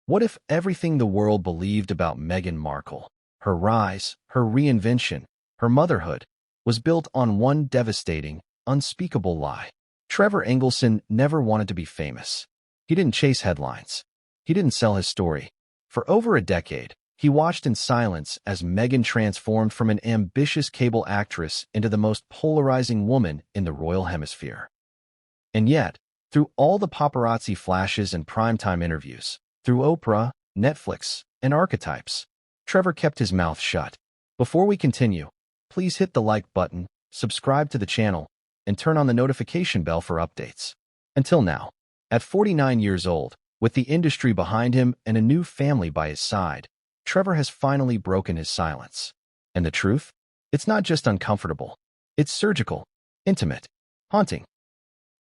What if everything the world believed about Meghan Markle, her rise, her reinvention, her motherhood, was built on one devastating, unspeakable lie? Trevor Engelson never wanted to be famous. He didn't chase headlines. He didn't sell his story. For over a decade, he watched in silence as Meghan transformed from an ambitious cable actress into the most polarizing woman in the royal hemisphere. And yet, through all the paparazzi flashes and primetime interviews, through Oprah, Netflix, and archetypes, Trevor kept his mouth shut. Before we continue, please hit the like button, subscribe to the channel, and turn on the notification bell for updates. Until now, at 49 years old, with the industry behind him and a new family by his side, Trevor has finally broken his silence. And the truth? It's not just uncomfortable. It's surgical, intimate, haunting.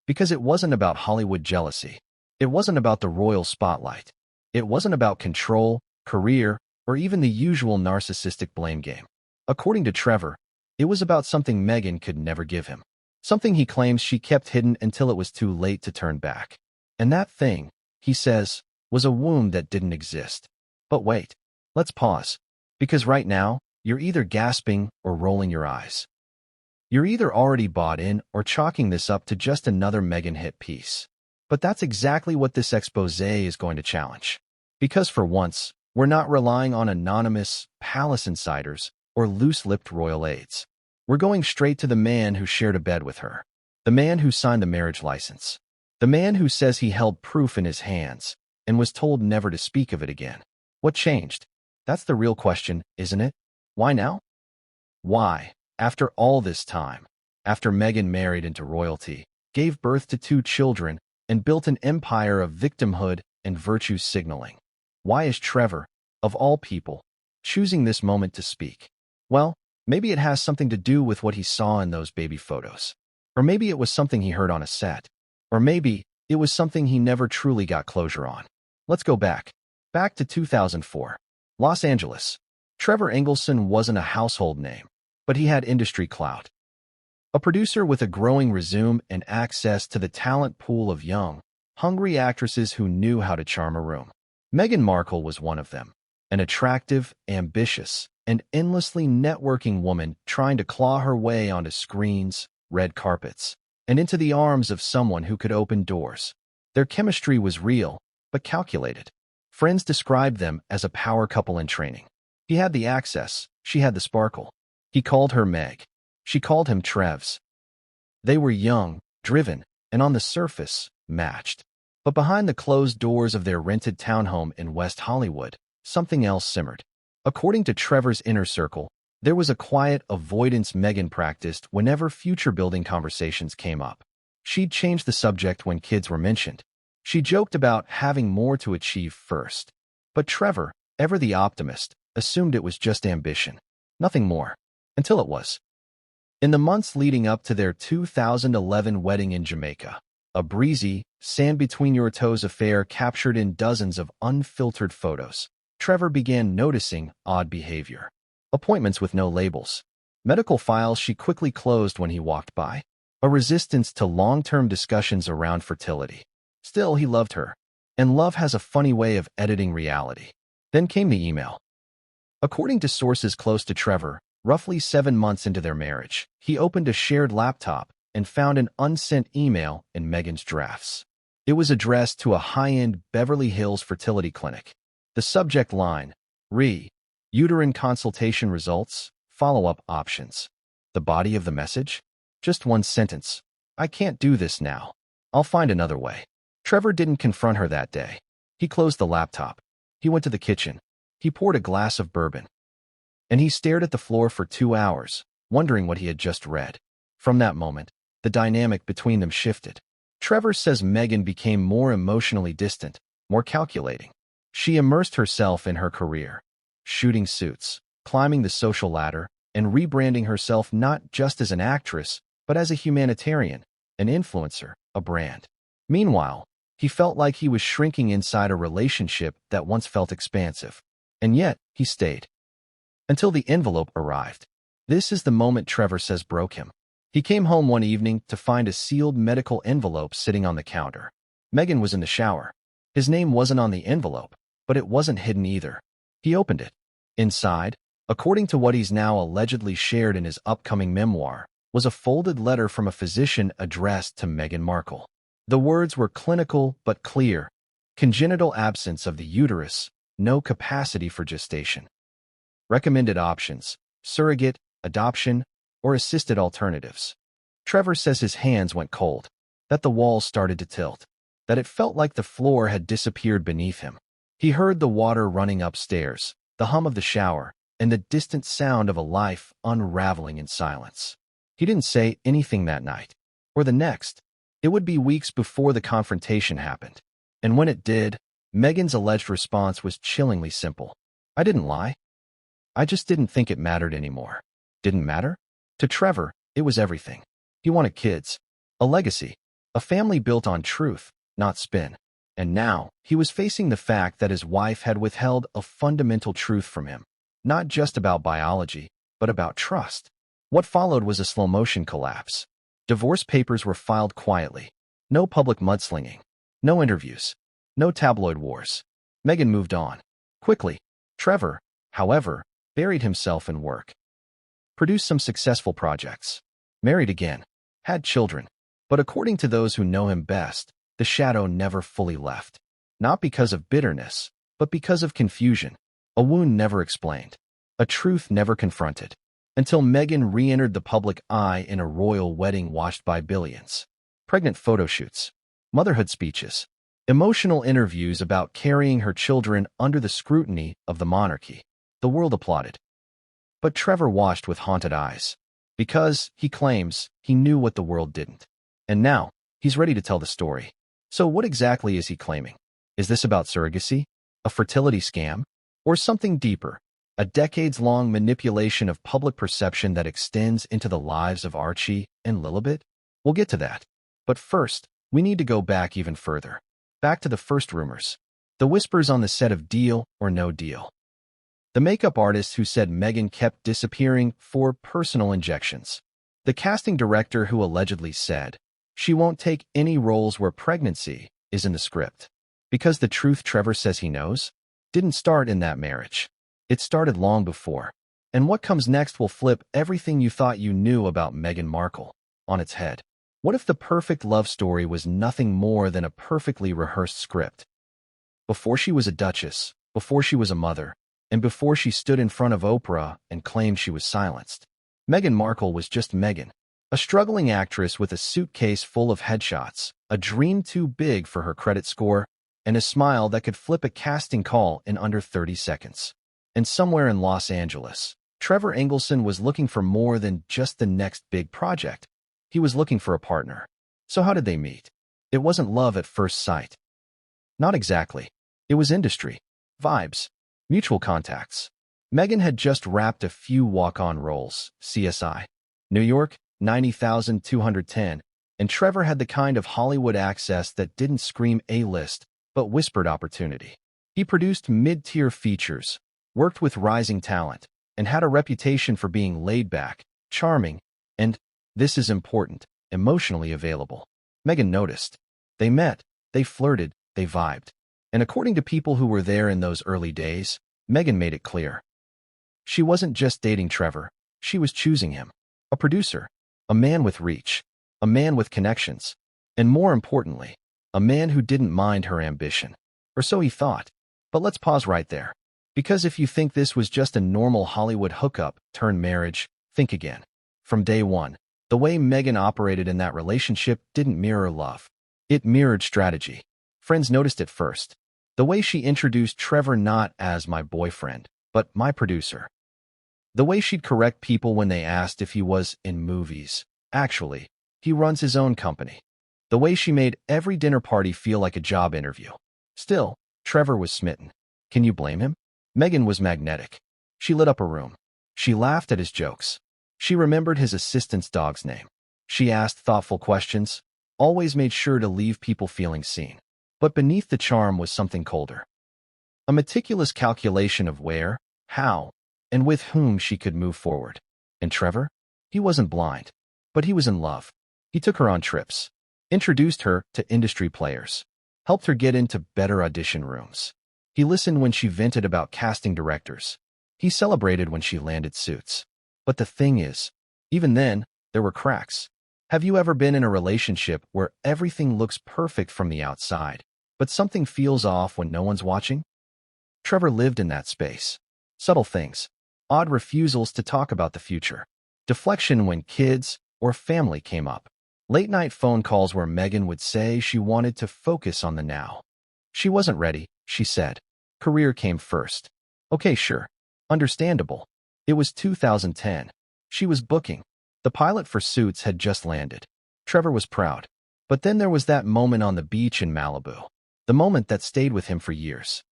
Because it wasn't about Hollywood jealousy. It wasn't about the royal spotlight. It wasn't about control, career, or even the usual narcissistic blame game. According to Trevor, it was about something Meghan could never give him. Something he claims she kept hidden until it was too late to turn back. And that thing, he says, was a wound that didn't exist. But wait, let's pause. Because right now, you're either gasping or rolling your eyes. You're either already bought in or chalking this up to just another Meghan hit piece. But that's exactly what this expose is going to challenge. Because for once, we're not relying on anonymous palace insiders or loose-lipped royal aides. We're going straight to the man who shared a bed with her. The man who signed the marriage license. The man who says he held proof in his hands and was told never to speak of it again. What changed? That's the real question, isn't it? Why now? Why, after all this time, after Meghan married into royalty, gave birth to 2 children, and built an empire of victimhood and virtue signaling, why is Trevor, of all people, choosing this moment to speak? Well, maybe it has something to do with what he saw in those baby photos. Or maybe it was something he heard on a set. Or maybe it was something he never truly got closure on. Let's go back to 2004. Los Angeles. Trevor Engelson wasn't a household name, but he had industry clout. A producer with a growing resume and access to the talent pool of young, hungry actresses who knew how to charm a room. Meghan Markle was one of them, an attractive, ambitious, and endlessly networking woman trying to claw her way onto screens, red carpets, and into the arms of someone who could open doors. Their chemistry was real, but calculated. Friends described them as a power couple in training. He had the access, she had the sparkle. He called her Meg. She called him Trevs. They were young, driven, and on the surface, matched. But behind the closed doors of their rented townhome in West Hollywood, something else simmered. According to Trevor's inner circle, there was a quiet avoidance Meghan practiced whenever future-building conversations came up. She'd change the subject when kids were mentioned. She joked about having more to achieve first. But Trevor, ever the optimist, assumed it was just ambition. Nothing more. Until it was. In the months leading up to their 2011 wedding in Jamaica, a breezy, sand-between-your-toes affair captured in dozens of unfiltered photos, Trevor began noticing odd behavior. Appointments with no labels. Medical files she quickly closed when he walked by. A resistance to long-term discussions around fertility. Still, he loved her. And love has a funny way of editing reality. Then came the email. According to sources close to Trevor, roughly 7 months into their marriage, he opened a shared laptop and found an unsent email in Meghan's drafts. It was addressed to a high-end Beverly Hills fertility clinic. The subject line, uterine consultation results, follow-up options. The body of the message? Just one sentence. I can't do this now. I'll find another way. Trevor didn't confront her that day. He closed the laptop. He went to the kitchen. He poured a glass of bourbon. And he stared at the floor for 2 hours, wondering what he had just read. From that moment, the dynamic between them shifted. Trevor says Meghan became more emotionally distant, more calculating. She immersed herself in her career, shooting suits, climbing the social ladder, and rebranding herself not just as an actress, but as a humanitarian, an influencer, a brand. Meanwhile, he felt like he was shrinking inside a relationship that once felt expansive. And yet, he stayed. Until the envelope arrived. This is the moment Trevor says broke him. He came home one evening to find a sealed medical envelope sitting on the counter. Meghan was in the shower. His name wasn't on the envelope. But it wasn't hidden either. He opened it. Inside, according to what he's now allegedly shared in his upcoming memoir, was a folded letter from a physician addressed to Meghan Markle. The words were clinical but clear: congenital absence of the uterus, no capacity for gestation. Recommended options: surrogate, adoption, or assisted alternatives. Trevor says his hands went cold, that the walls started to tilt, that it felt like the floor had disappeared beneath him. He heard the water running upstairs, the hum of the shower, and the distant sound of a life unraveling in silence. He didn't say anything that night, or the next. It would be weeks before the confrontation happened. And when it did, Meghan's alleged response was chillingly simple. I didn't lie. I just didn't think it mattered anymore. Didn't matter? To Trevor, it was everything. He wanted kids, a legacy, a family built on truth, not spin. And now, he was facing the fact that his wife had withheld a fundamental truth from him, not just about biology, but about trust. What followed was a slow-motion collapse. Divorce papers were filed quietly. No public mudslinging. No interviews. No tabloid wars. Meghan moved on. Quickly. Trevor, however, buried himself in work. Produced some successful projects. Married again. Had children. But according to those who know him best, the shadow never fully left. Not because of bitterness, but because of confusion. A wound never explained. A truth never confronted. Until Meghan re-entered the public eye in a royal wedding watched by billions. Pregnant photo shoots. Motherhood speeches. Emotional interviews about carrying her children under the scrutiny of the monarchy. The world applauded. But Trevor watched with haunted eyes. Because, he claims, he knew what the world didn't. And now, he's ready to tell the story. So what exactly is he claiming? Is this about surrogacy? A fertility scam? Or something deeper? A decades-long manipulation of public perception that extends into the lives of Archie and Lilibet? We'll get to that. But first, we need to go back even further. Back to the first rumors. The whispers on the set of Deal or No Deal. The makeup artist who said Meghan kept disappearing for personal injections. The casting director who allegedly said she won't take any roles where pregnancy is in the script. Because the truth Trevor says he knows didn't start in that marriage. It started long before. And what comes next will flip everything you thought you knew about Meghan Markle on its head. What if the perfect love story was nothing more than a perfectly rehearsed script? Before she was a duchess, before she was a mother, and before she stood in front of Oprah and claimed she was silenced, Meghan Markle was just Meghan, a struggling actress with a suitcase full of headshots, a dream too big for her credit score, and a smile that could flip a casting call in under 30 seconds. And somewhere in Los Angeles, Trevor Engelson was looking for more than just the next big project. He was looking for a partner. So how did they meet? It wasn't love at first sight. Not exactly. It was industry, vibes, mutual contacts. Meghan had just wrapped a few walk-on roles, CSI, New York, 90,210, and Trevor had the kind of Hollywood access that didn't scream A-list, but whispered opportunity. He produced mid-tier features, worked with rising talent, and had a reputation for being laid-back, charming, and, this is important, emotionally available. Meghan noticed. They met, they flirted, they vibed. And according to people who were there in those early days, Meghan made it clear. She wasn't just dating Trevor, she was choosing him. A producer, a man with reach, a man with connections, and more importantly, a man who didn't mind her ambition. Or so he thought. But let's pause right there. Because if you think this was just a normal Hollywood hookup turned marriage, think again. From day one, the way Meghan operated in that relationship didn't mirror love. It mirrored strategy. Friends noticed it first. The way she introduced Trevor not as my boyfriend, but my producer. The way she'd correct people when they asked if he was in movies. Actually, he runs his own company. The way she made every dinner party feel like a job interview. Still, Trevor was smitten. Can you blame him? Meghan was magnetic. She lit up a room. She laughed at his jokes. She remembered his assistant's dog's name. She asked thoughtful questions, always made sure to leave people feeling seen. But beneath the charm was something colder. A meticulous calculation of where, how, and with whom she could move forward. And Trevor? He wasn't blind, but he was in love. He took her on trips, introduced her to industry players, helped her get into better audition rooms. He listened when she vented about casting directors. He celebrated when she landed suits. But the thing is, even then, there were cracks. Have you ever been in a relationship where everything looks perfect from the outside, but something feels off when no one's watching? Trevor lived in that space. Subtle things, odd refusals to talk about the future, deflection when kids or family came up, late-night phone calls where Meghan would say she wanted to focus on the now. She wasn't ready, she said. Career came first. Okay, sure. Understandable. It was 2010. She was booking. The pilot for Suits had just landed. Trevor was proud. But then there was that moment on the beach in Malibu. The moment that stayed with him for years.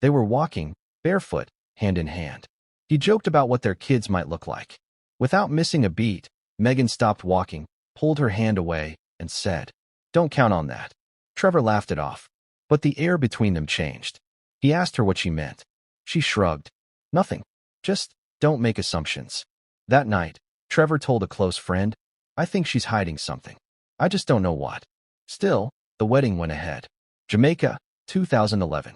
They were walking, barefoot, hand in hand. He joked about what their kids might look like. Without missing a beat, Meghan stopped walking, pulled her hand away, and said, "Don't count on that." Trevor laughed it off. But the air between them changed. He asked her what she meant. She shrugged. Nothing. Just, don't make assumptions. That night, Trevor told a close friend, "I think she's hiding something. I just don't know what." Still, the wedding went ahead. Jamaica, 2011.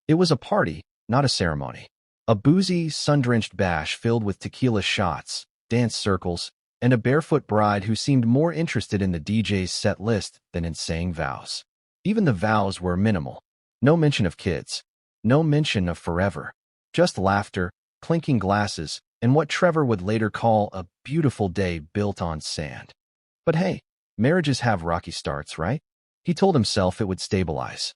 It was a party, not a ceremony. A boozy, sun-drenched bash filled with tequila shots, dance circles, and a barefoot bride who seemed more interested in the DJ's set list than in saying vows. Even the vows were minimal. No mention of kids. No mention of forever. Just laughter, clinking glasses, and what Trevor would later call a beautiful day built on sand. But hey, marriages have rocky starts, right? He told himself it would stabilize.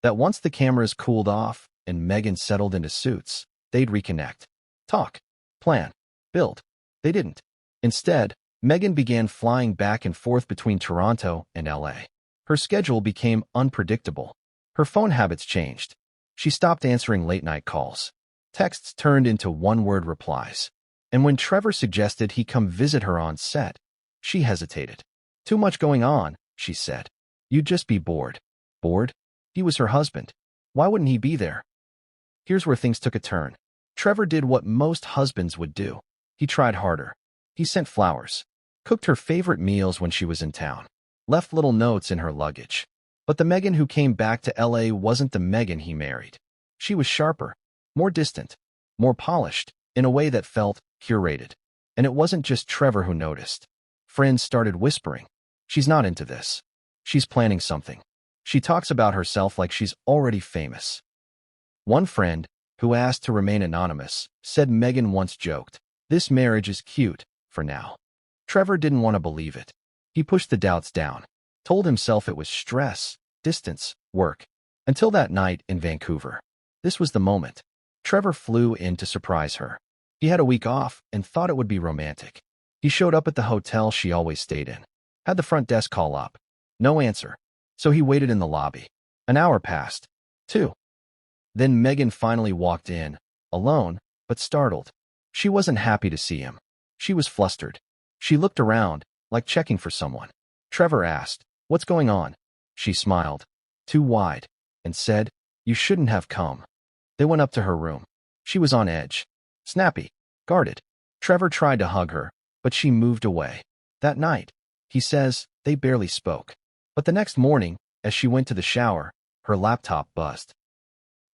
That once the cameras cooled off and Meghan settled into Suits, they'd reconnect. Talk. Plan. Build. They didn't. Instead, Meghan began flying back and forth between Toronto and LA. Her schedule became unpredictable. Her phone habits changed. She stopped answering late-night calls. Texts turned into one-word replies. And when Trevor suggested he come visit her on set, she hesitated. "Too much going on," she said. "You'd just be bored." Bored? He was her husband. Why wouldn't he be there? Here's where things took a turn. Trevor did what most husbands would do. He tried harder. He sent flowers, cooked her favorite meals when she was in town, left little notes in her luggage. But the Meghan who came back to LA wasn't the Meghan he married. She was sharper, more distant, more polished, in a way that felt curated. And it wasn't just Trevor who noticed. Friends started whispering, "She's not into this. She's planning something. She talks about herself like she's already famous." One friend, who asked to remain anonymous, said Meghan once joked, "This marriage is cute, for now." Trevor didn't want to believe it. He pushed the doubts down, told himself it was stress, distance, work. Until that night in Vancouver. This was the moment. Trevor flew in to surprise her. He had a week off and thought it would be romantic. He showed up at the hotel she always stayed in. Had the front desk call up. No answer. So he waited in the lobby. An hour passed. 2. Then Meghan finally walked in, alone, but startled. She wasn't happy to see him. She was flustered. She looked around, like checking for someone. Trevor asked, "What's going on?" She smiled, too wide, and said, "You shouldn't have come." They went up to her room. She was on edge. Snappy. Guarded. Trevor tried to hug her, but she moved away. That night, he says, they barely spoke. But the next morning, as she went to the shower, her laptop buzzed.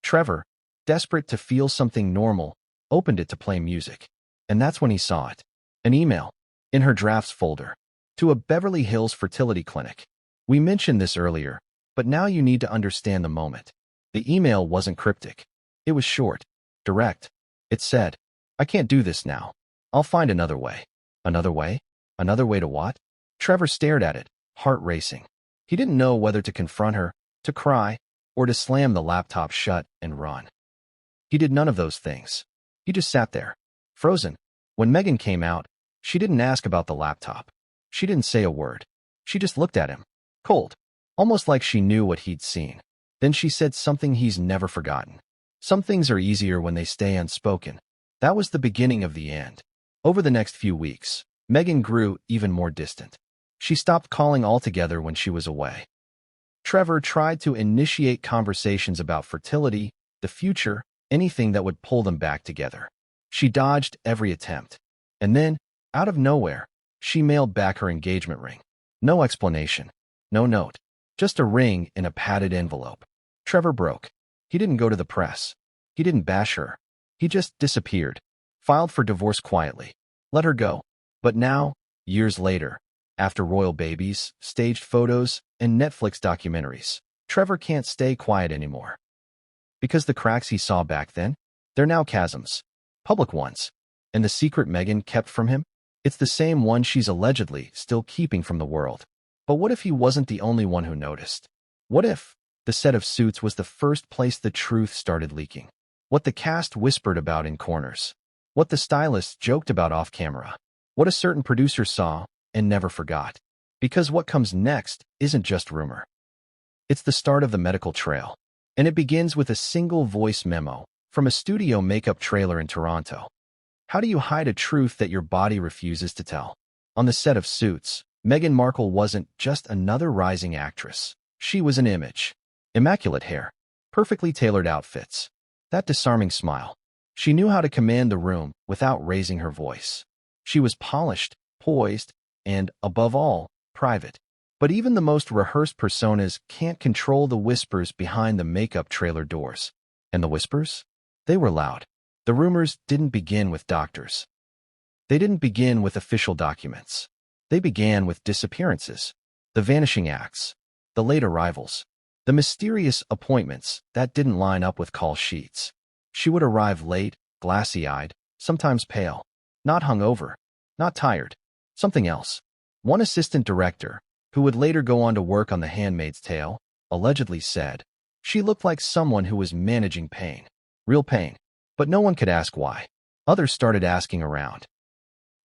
Trevor, desperate to feel something normal, opened it to play music. And that's when he saw it. An email. In her drafts folder. To a Beverly Hills fertility clinic. We mentioned this earlier, but now you need to understand the moment. The email wasn't cryptic. It was short, direct. It said, "I can't do this now. I'll find another way." Another way? Another way to what? Trevor stared at it, heart racing. He didn't know whether to confront her, to cry, or to slam the laptop shut and run. He did none of those things. He just sat there, frozen. When Meghan came out, she didn't ask about the laptop. She didn't say a word. She just looked at him, cold, almost like she knew what he'd seen. Then she said something he's never forgotten. Some things are easier when they stay unspoken. That was the beginning of the end. Over the next few weeks, Meghan grew even more distant. She stopped calling altogether when she was away. Trevor tried to initiate conversations about fertility, the future, anything that would pull them back together. She dodged every attempt. And then, out of nowhere, she mailed back her engagement ring. No explanation. No note. Just a ring in a padded envelope. Trevor broke. He didn't go to the press. He didn't bash her. He just disappeared, filed for divorce quietly, let her go. But now, years later, after royal babies, staged photos, and Netflix documentaries, Trevor can't stay quiet anymore. Because the cracks he saw back then, they're now chasms, public ones. And the secret Meghan kept from him? It's the same one she's allegedly still keeping from the world. But what if he wasn't the only one who noticed? What if the set of Suits was the first place the truth started leaking? What the cast whispered about in corners? What the stylists joked about off camera? What a certain producer saw and never forgot? Because what comes next isn't just rumor. It's the start of the medical trail. And it begins with a single voice memo from a studio makeup trailer in Toronto. How do you hide a truth that your body refuses to tell? On the set of Suits, Meghan Markle wasn't just another rising actress. She was an image. Immaculate hair, perfectly tailored outfits, that disarming smile. She knew how to command the room without raising her voice. She was polished, poised, and, above all, private. But even the most rehearsed personas can't control the whispers behind the makeup trailer doors. And the whispers? They were loud. The rumors didn't begin with doctors. They didn't begin with official documents. They began with disappearances, the vanishing acts, the late arrivals, the mysterious appointments that didn't line up with call sheets. She would arrive late, glassy-eyed, sometimes pale, not hungover, not tired, something else. One assistant director, who would later go on to work on The Handmaid's Tale, allegedly said, she looked like someone who was managing pain, real pain. But no one could ask why. Others started asking around.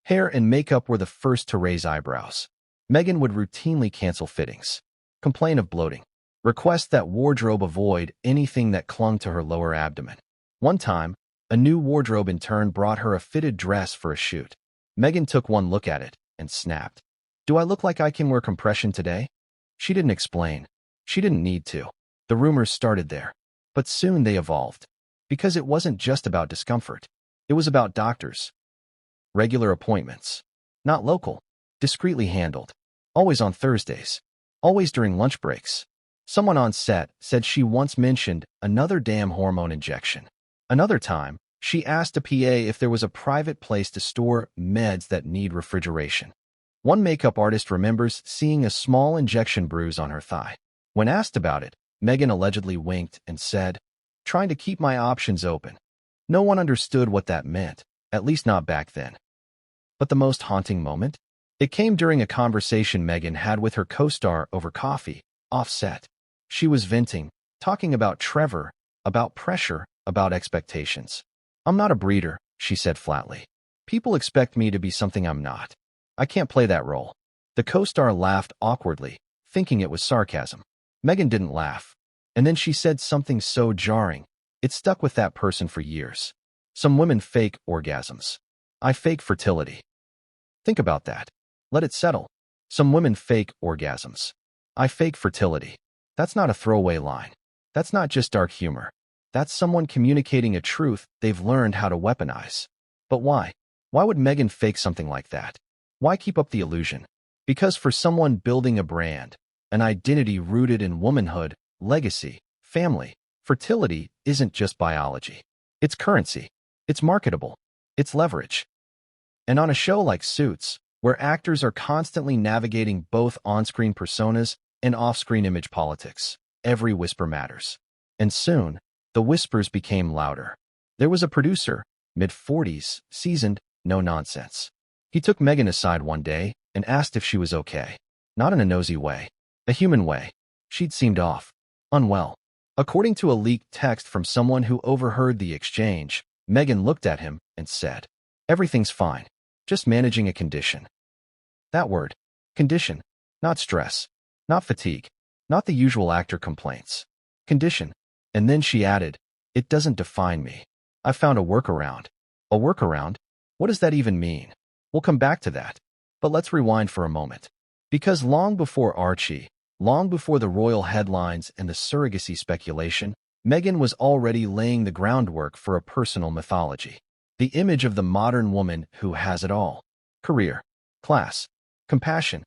Hair and makeup were the first to raise eyebrows. Meghan would routinely cancel fittings, complain of bloating, request that wardrobe avoid anything that clung to her lower abdomen. One time, a new wardrobe intern brought her a fitted dress for a shoot. Meghan took one look at it and snapped. Do I look like I can wear compression today? She didn't explain. She didn't need to. The rumors started there. But soon they evolved. Because it wasn't just about discomfort. It was about doctors. Regular appointments. Not local. Discreetly handled. Always on Thursdays. Always during lunch breaks. Someone on set said she once mentioned another damn hormone injection. Another time, she asked a PA if there was a private place to store meds that need refrigeration. One makeup artist remembers seeing a small injection bruise on her thigh. When asked about it, Meghan allegedly winked and said, trying to keep my options open. No one understood what that meant, at least not back then. But the most haunting moment? It came during a conversation Meghan had with her co-star over coffee, off-set. She was venting, talking about Trevor, about pressure, about expectations. I'm not a breeder, she said flatly. People expect me to be something I'm not. I can't play that role. The co-star laughed awkwardly, thinking it was sarcasm. Meghan didn't laugh. And then she said something so jarring, it stuck with that person for years. Some women fake orgasms. I fake fertility. Think about that. Let it settle. Some women fake orgasms. I fake fertility. That's not a throwaway line. That's not just dark humor. That's someone communicating a truth they've learned how to weaponize. But why? Why would Meghan fake something like that? Why keep up the illusion? Because for someone building a brand, an identity rooted in womanhood, legacy, family, fertility isn't just biology. It's currency. It's marketable. It's leverage. And on a show like Suits, where actors are constantly navigating both on-screen personas and off-screen image politics, every whisper matters. And soon, the whispers became louder. There was a producer, mid-40s, seasoned, no nonsense. He took Meghan aside one day and asked if she was okay. Not in a nosy way. A human way. She'd seemed off. Unwell. According to a leaked text from someone who overheard the exchange, Meghan looked at him and said, everything's fine. Just managing a condition. That word. Condition. Not stress. Not fatigue. Not the usual actor complaints. Condition. And then she added, it doesn't define me. I found a workaround. A workaround? What does that even mean? We'll come back to that. But let's rewind for a moment. Because long before Archie, long before the royal headlines and the surrogacy speculation, Meghan was already laying the groundwork for a personal mythology. The image of the modern woman who has it all. Career, class, compassion,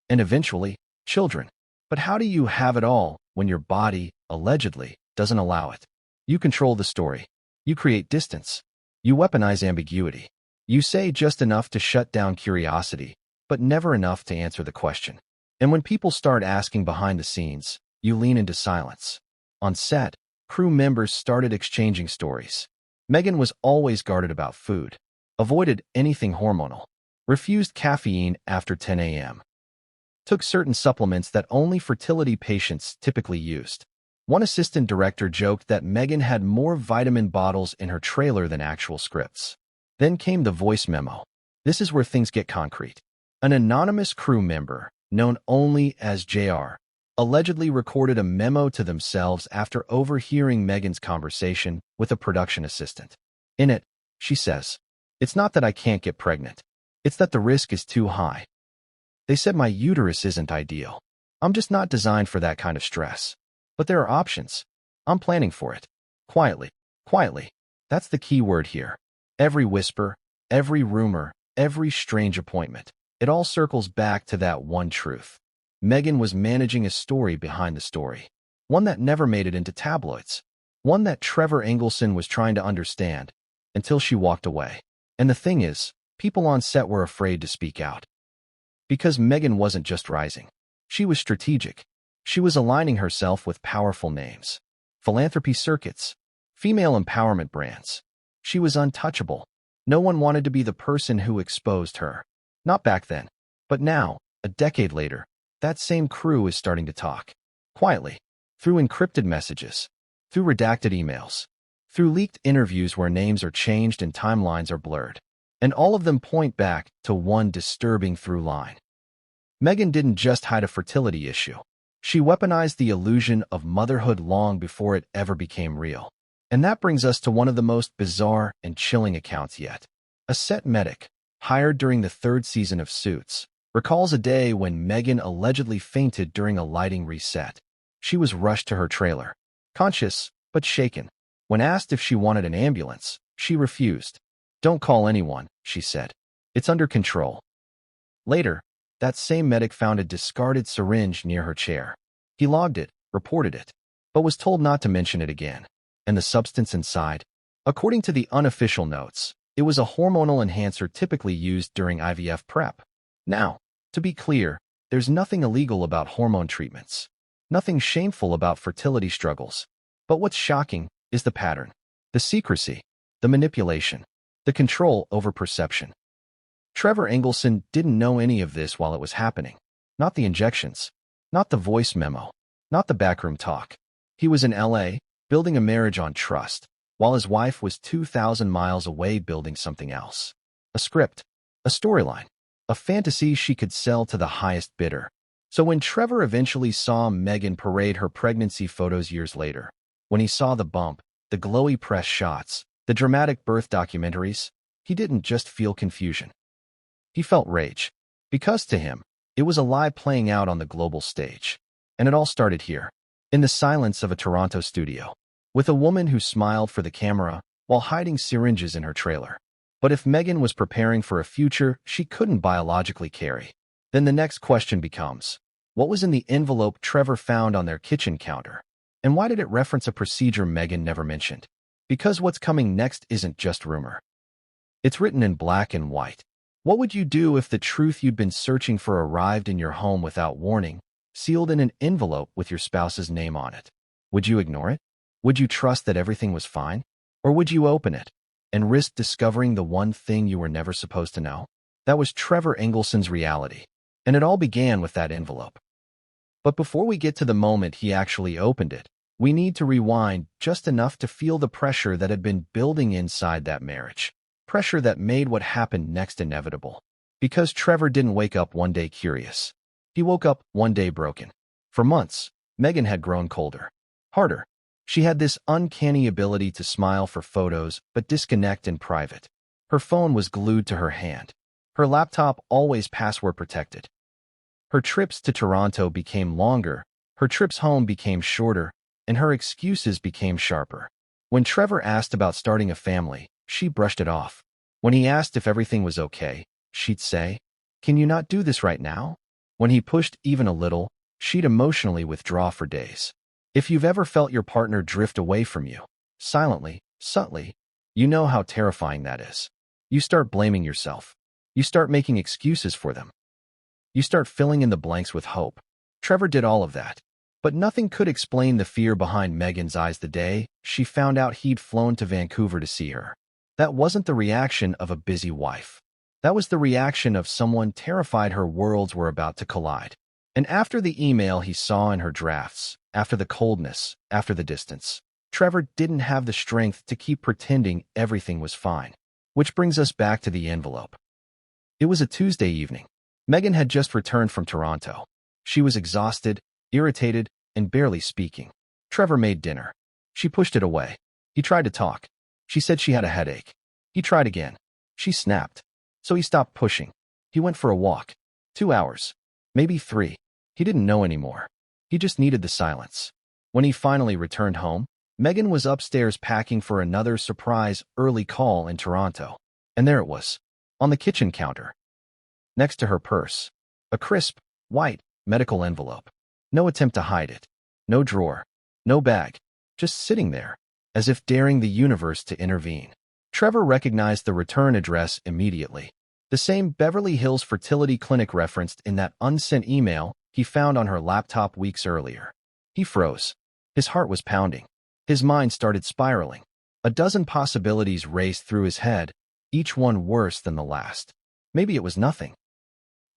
and eventually, children. But how do you have it all when your body, allegedly, doesn't allow it. You control the story. You create distance. You weaponize ambiguity. You say just enough to shut down curiosity, but never enough to answer the question. And when people start asking behind the scenes, you lean into silence. On set, crew members started exchanging stories. Meghan was always guarded about food, avoided anything hormonal, refused caffeine after 10 a.m., took certain supplements that only fertility patients typically used. One assistant director joked that Meghan had more vitamin bottles in her trailer than actual scripts. Then came the voice memo. This is where things get concrete. An anonymous crew member, known only as JR, allegedly recorded a memo to themselves after overhearing Meghan's conversation with a production assistant. In it, she says, "It's not that I can't get pregnant. It's that the risk is too high. They said my uterus isn't ideal. I'm just not designed for that kind of stress. But there are options. I'm planning for it. Quietly. Quietly. That's the key word here. Every whisper, every rumor, every strange appointment. It all circles back to that one truth. Meghan was managing a story behind the story. One that never made it into tabloids. One that Trevor Engelson was trying to understand until she walked away. And the thing is, people on set were afraid to speak out. Because Meghan wasn't just rising. She was strategic. She was aligning herself with powerful names, philanthropy circuits, female empowerment brands. She was untouchable. No one wanted to be the person who exposed her. Not back then. But now, a decade later, that same crew is starting to talk. Quietly. Through encrypted messages. Through redacted emails. Through leaked interviews where names are changed and timelines are blurred. And all of them point back to one disturbing through line. Meghan didn't just hide a fertility issue. She weaponized the illusion of motherhood long before it ever became real. And that brings us to one of the most bizarre and chilling accounts yet. A set medic, hired during the third season of Suits, recalls a day when Meghan allegedly fainted during a lighting reset. She was rushed to her trailer, conscious but shaken. When asked if she wanted an ambulance, she refused. "Don't call anyone," she said. "It's under control." Later, that same medic found a discarded syringe near her chair. He logged it, reported it, but was told not to mention it again. And the substance inside? According to the unofficial notes, it was a hormonal enhancer typically used during IVF prep. Now, to be clear, there's nothing illegal about hormone treatments. Nothing shameful about fertility struggles. But what's shocking is the pattern. The secrecy. The manipulation. The control over perception. Trevor Engelson didn't know any of this while it was happening. Not the injections. Not the voice memo. Not the backroom talk. He was in LA, building a marriage on trust, while his wife was 2,000 miles away building something else. A script. A storyline. A fantasy she could sell to the highest bidder. So when Trevor eventually saw Meghan parade her pregnancy photos years later, when he saw the bump, the glowy press shots, the dramatic birth documentaries, he didn't just feel confusion. He felt rage. Because to him, it was a lie playing out on the global stage. And it all started here, in the silence of a Toronto studio, with a woman who smiled for the camera while hiding syringes in her trailer. But if Meghan was preparing for a future she couldn't biologically carry, then the next question becomes, what was in the envelope Trevor found on their kitchen counter? And why did it reference a procedure Meghan never mentioned? Because what's coming next isn't just rumor. It's written in black and white. What would you do if the truth you'd been searching for arrived in your home without warning, sealed in an envelope with your spouse's name on it? Would you ignore it? Would you trust that everything was fine? Or would you open it and risk discovering the one thing you were never supposed to know? That was Trevor Engelson's reality, and it all began with that envelope. But before we get to the moment he actually opened it, we need to rewind just enough to feel the pressure that had been building inside that marriage. Pressure that made what happened next inevitable. Because Trevor didn't wake up one day curious. He woke up one day broken. For months, Meghan had grown colder. Harder. She had this uncanny ability to smile for photos but disconnect in private. Her phone was glued to her hand. Her laptop always password protected. Her trips to Toronto became longer, her trips home became shorter, and her excuses became sharper. When Trevor asked about starting a family, she brushed it off. When he asked if everything was okay, she'd say, "Can you not do this right now?" When he pushed even a little, she'd emotionally withdraw for days. If you've ever felt your partner drift away from you, silently, subtly, you know how terrifying that is. You start blaming yourself. You start making excuses for them. You start filling in the blanks with hope. Trevor did all of that. But nothing could explain the fear behind Meghan's eyes the day she found out he'd flown to Vancouver to see her. That wasn't the reaction of a busy wife. That was the reaction of someone terrified her worlds were about to collide. And after the email he saw in her drafts, after the coldness, after the distance, Trevor didn't have the strength to keep pretending everything was fine. Which brings us back to the envelope. It was a Tuesday evening. Meghan had just returned from Toronto. She was exhausted, irritated, and barely speaking. Trevor made dinner. She pushed it away. He tried to talk. She said she had a headache. He tried again. She snapped. So he stopped pushing. He went for a walk. 2 hours. Maybe 3. He didn't know anymore. He just needed the silence. When he finally returned home, Meghan was upstairs packing for another surprise early call in Toronto. And there it was, on the kitchen counter. Next to her purse. A crisp, white, medical envelope. No attempt to hide it. No drawer. No bag. Just sitting there, as if daring the universe to intervene. Trevor recognized the return address immediately. The same Beverly Hills fertility clinic referenced in that unsent email he found on her laptop weeks earlier. He froze. His heart was pounding. His mind started spiraling. A dozen possibilities raced through his head, each one worse than the last. Maybe it was nothing.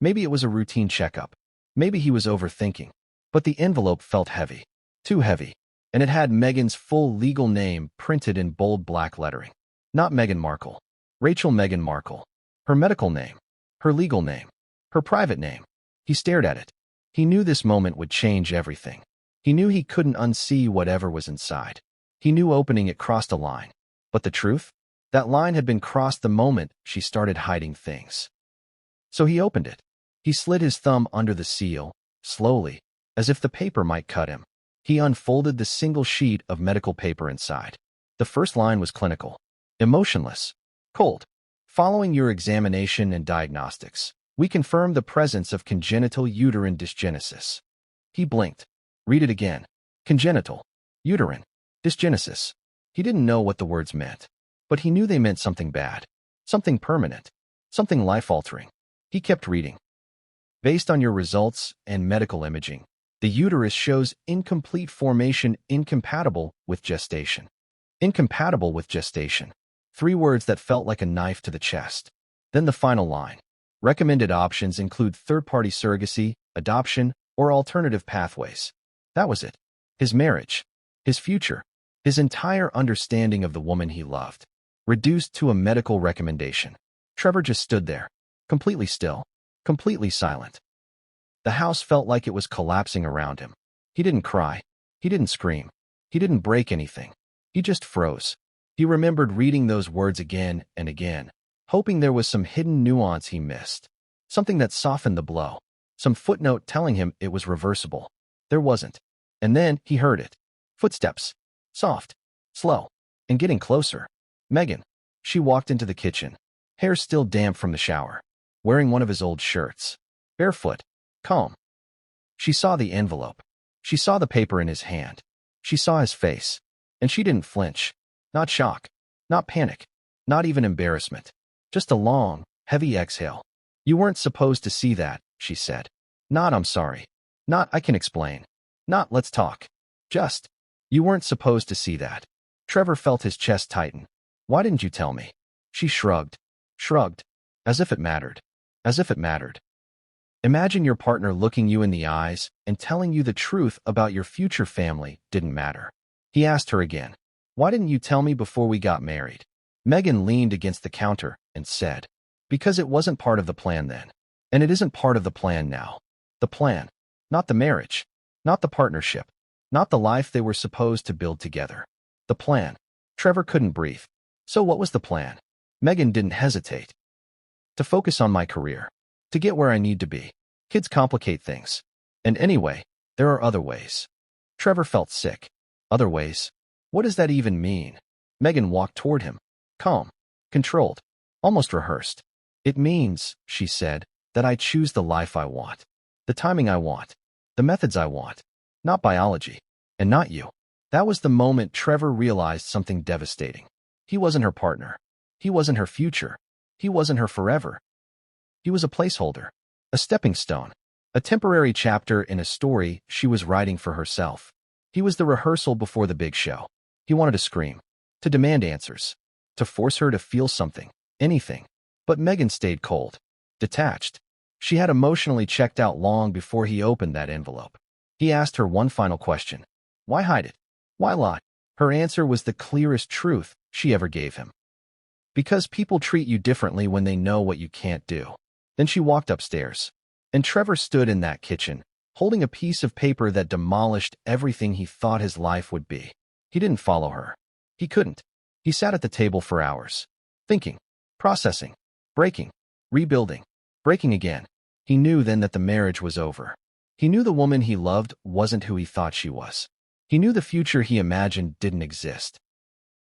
Maybe it was a routine checkup. Maybe he was overthinking. But the envelope felt heavy. Too heavy. And it had Meghan's full legal name printed in bold black lettering. Not Meghan Markle. Rachel Meghan Markle. Her medical name. Her legal name. Her private name. He stared at it. He knew this moment would change everything. He knew he couldn't unsee whatever was inside. He knew opening it crossed a line. But the truth? That line had been crossed the moment she started hiding things. So he opened it. He slid his thumb under the seal, slowly, as if the paper might cut him. He unfolded the single sheet of medical paper inside. The first line was clinical. Emotionless. Cold. Following your examination and diagnostics, we confirm the presence of congenital uterine dysgenesis. He blinked. Read it again. Congenital. Uterine. Dysgenesis. He didn't know what the words meant, but he knew they meant something bad. Something permanent. Something life-altering. He kept reading. Based on your results and medical imaging, the uterus shows incomplete formation incompatible with gestation. Incompatible with gestation. 3 words that felt like a knife to the chest. Then the final line. Recommended options include third-party surrogacy, adoption, or alternative pathways. That was it. His marriage. His future. His entire understanding of the woman he loved. Reduced to a medical recommendation. Trevor just stood there. Completely still. Completely silent. The house felt like it was collapsing around him. He didn't cry. He didn't scream. He didn't break anything. He just froze. He remembered reading those words again and again, hoping there was some hidden nuance he missed. Something that softened the blow. Some footnote telling him it was reversible. There wasn't. And then he heard it. Footsteps. Soft. Slow. And getting closer. Meghan. She walked into the kitchen. Hair still damp from the shower. Wearing one of his old shirts. Barefoot. Calm. She saw the envelope. She saw the paper in his hand. She saw his face. And she didn't flinch. Not shock. Not panic. Not even embarrassment. Just a long, heavy exhale. You weren't supposed to see that, she said. Not I'm sorry. Not I can explain. Not let's talk. Just, you weren't supposed to see that. Trevor felt his chest tighten. Why didn't you tell me? She shrugged. Shrugged. As if it mattered. As if it mattered. Imagine your partner looking you in the eyes and telling you the truth about your future family didn't matter. He asked her again. Why didn't you tell me before we got married? Meghan leaned against the counter and said, because it wasn't part of the plan then. And it isn't part of the plan now. The plan. Not the marriage. Not the partnership. Not the life they were supposed to build together. The plan. Trevor couldn't breathe. So what was the plan? Meghan didn't hesitate. To focus on my career. To get where I need to be. Kids complicate things. And anyway, there are other ways. Trevor felt sick. Other ways? What does that even mean? Meghan walked toward him. Calm. Controlled. Almost rehearsed. It means, she said, that I choose the life I want. The timing I want. The methods I want. Not biology. and not you. That was the moment Trevor realized something devastating. He wasn't her partner. He wasn't her future. He wasn't her forever. He was a placeholder, a stepping stone, a temporary chapter in a story she was writing for herself. He was the rehearsal before the big show. He wanted to scream, to demand answers, to force her to feel something, anything. But Meghan stayed cold, detached. She had emotionally checked out long before he opened that envelope. He asked her one final question. Why hide it? Why lie? Her answer was the clearest truth she ever gave him. Because people treat you differently when they know what you can't do. Then she walked upstairs, and Trevor stood in that kitchen, holding a piece of paper that demolished everything he thought his life would be. He didn't follow her. He couldn't. He sat at the table for hours, thinking, processing, breaking, rebuilding, breaking again. He knew then that the marriage was over. He knew the woman he loved wasn't who he thought she was. He knew the future he imagined didn't exist.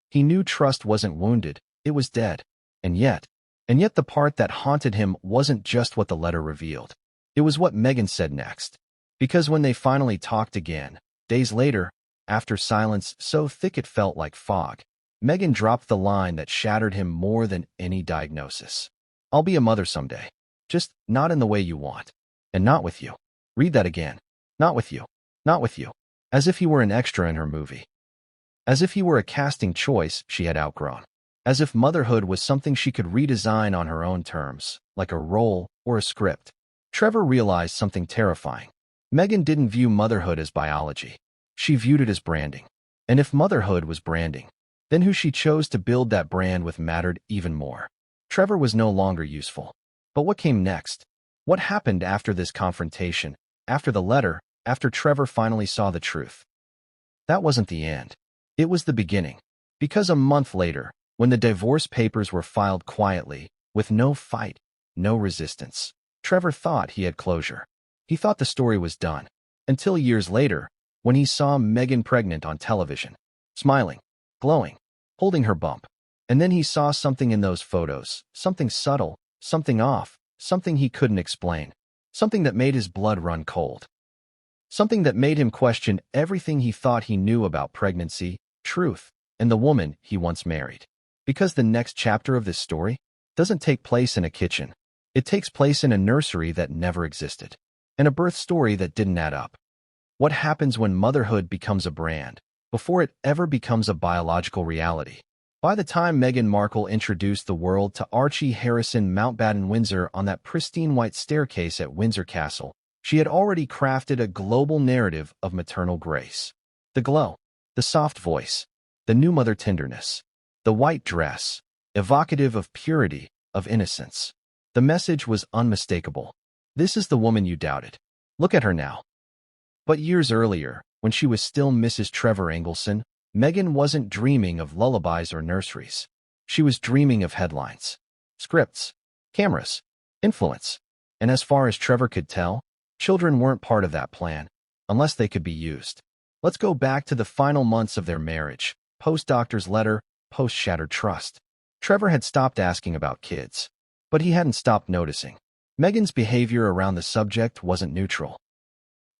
He knew trust wasn't wounded, it was dead. And yet the part that haunted him wasn't just what the letter revealed. It was what Meghan said next. Because when they finally talked again, days later, after silence so thick it felt like fog, Meghan dropped the line that shattered him more than any diagnosis. I'll be a mother someday. Just not in the way you want. And not with you. Read that again. Not with you. Not with you. As if he were an extra in her movie. As if he were a casting choice she had outgrown. As if motherhood was something she could redesign on her own terms, like a role or a script. Trevor realized something terrifying. Meghan didn't view motherhood as biology. She viewed it as branding. And if motherhood was branding, then who she chose to build that brand with mattered even more. Trevor was no longer useful. But what came next? What happened after this confrontation, after the letter, after Trevor finally saw the truth? That wasn't the end. It was the beginning. Because a month later, when the divorce papers were filed quietly, with no fight, no resistance, Trevor thought he had closure. He thought the story was done. Until years later, when he saw Meghan pregnant on television, smiling, glowing, holding her bump. And then he saw something in those photos, something subtle, something off, something he couldn't explain, something that made his blood run cold. Something that made him question everything he thought he knew about pregnancy, truth, and the woman he once married. Because the next chapter of this story doesn't take place in a kitchen. It takes place in a nursery that never existed, and a birth story that didn't add up. What happens when motherhood becomes a brand, before it ever becomes a biological reality? By the time Meghan Markle introduced the world to Archie Harrison Mountbatten Windsor on that pristine white staircase at Windsor Castle, she had already crafted a global narrative of maternal grace. The glow, the soft voice, the new mother tenderness, the white dress, evocative of purity, of innocence. The message was unmistakable. This is the woman you doubted. Look at her now. But years earlier, when she was still Mrs. Trevor Engelson, Meghan wasn't dreaming of lullabies or nurseries. She was dreaming of headlines, scripts, cameras, influence. And as far as Trevor could tell, children weren't part of that plan, unless they could be used. Let's go back to the final months of their marriage, post-doctor's letter, post-shattered trust. Trevor had stopped asking about kids, but he hadn't stopped noticing. Meghan's behavior around the subject wasn't neutral.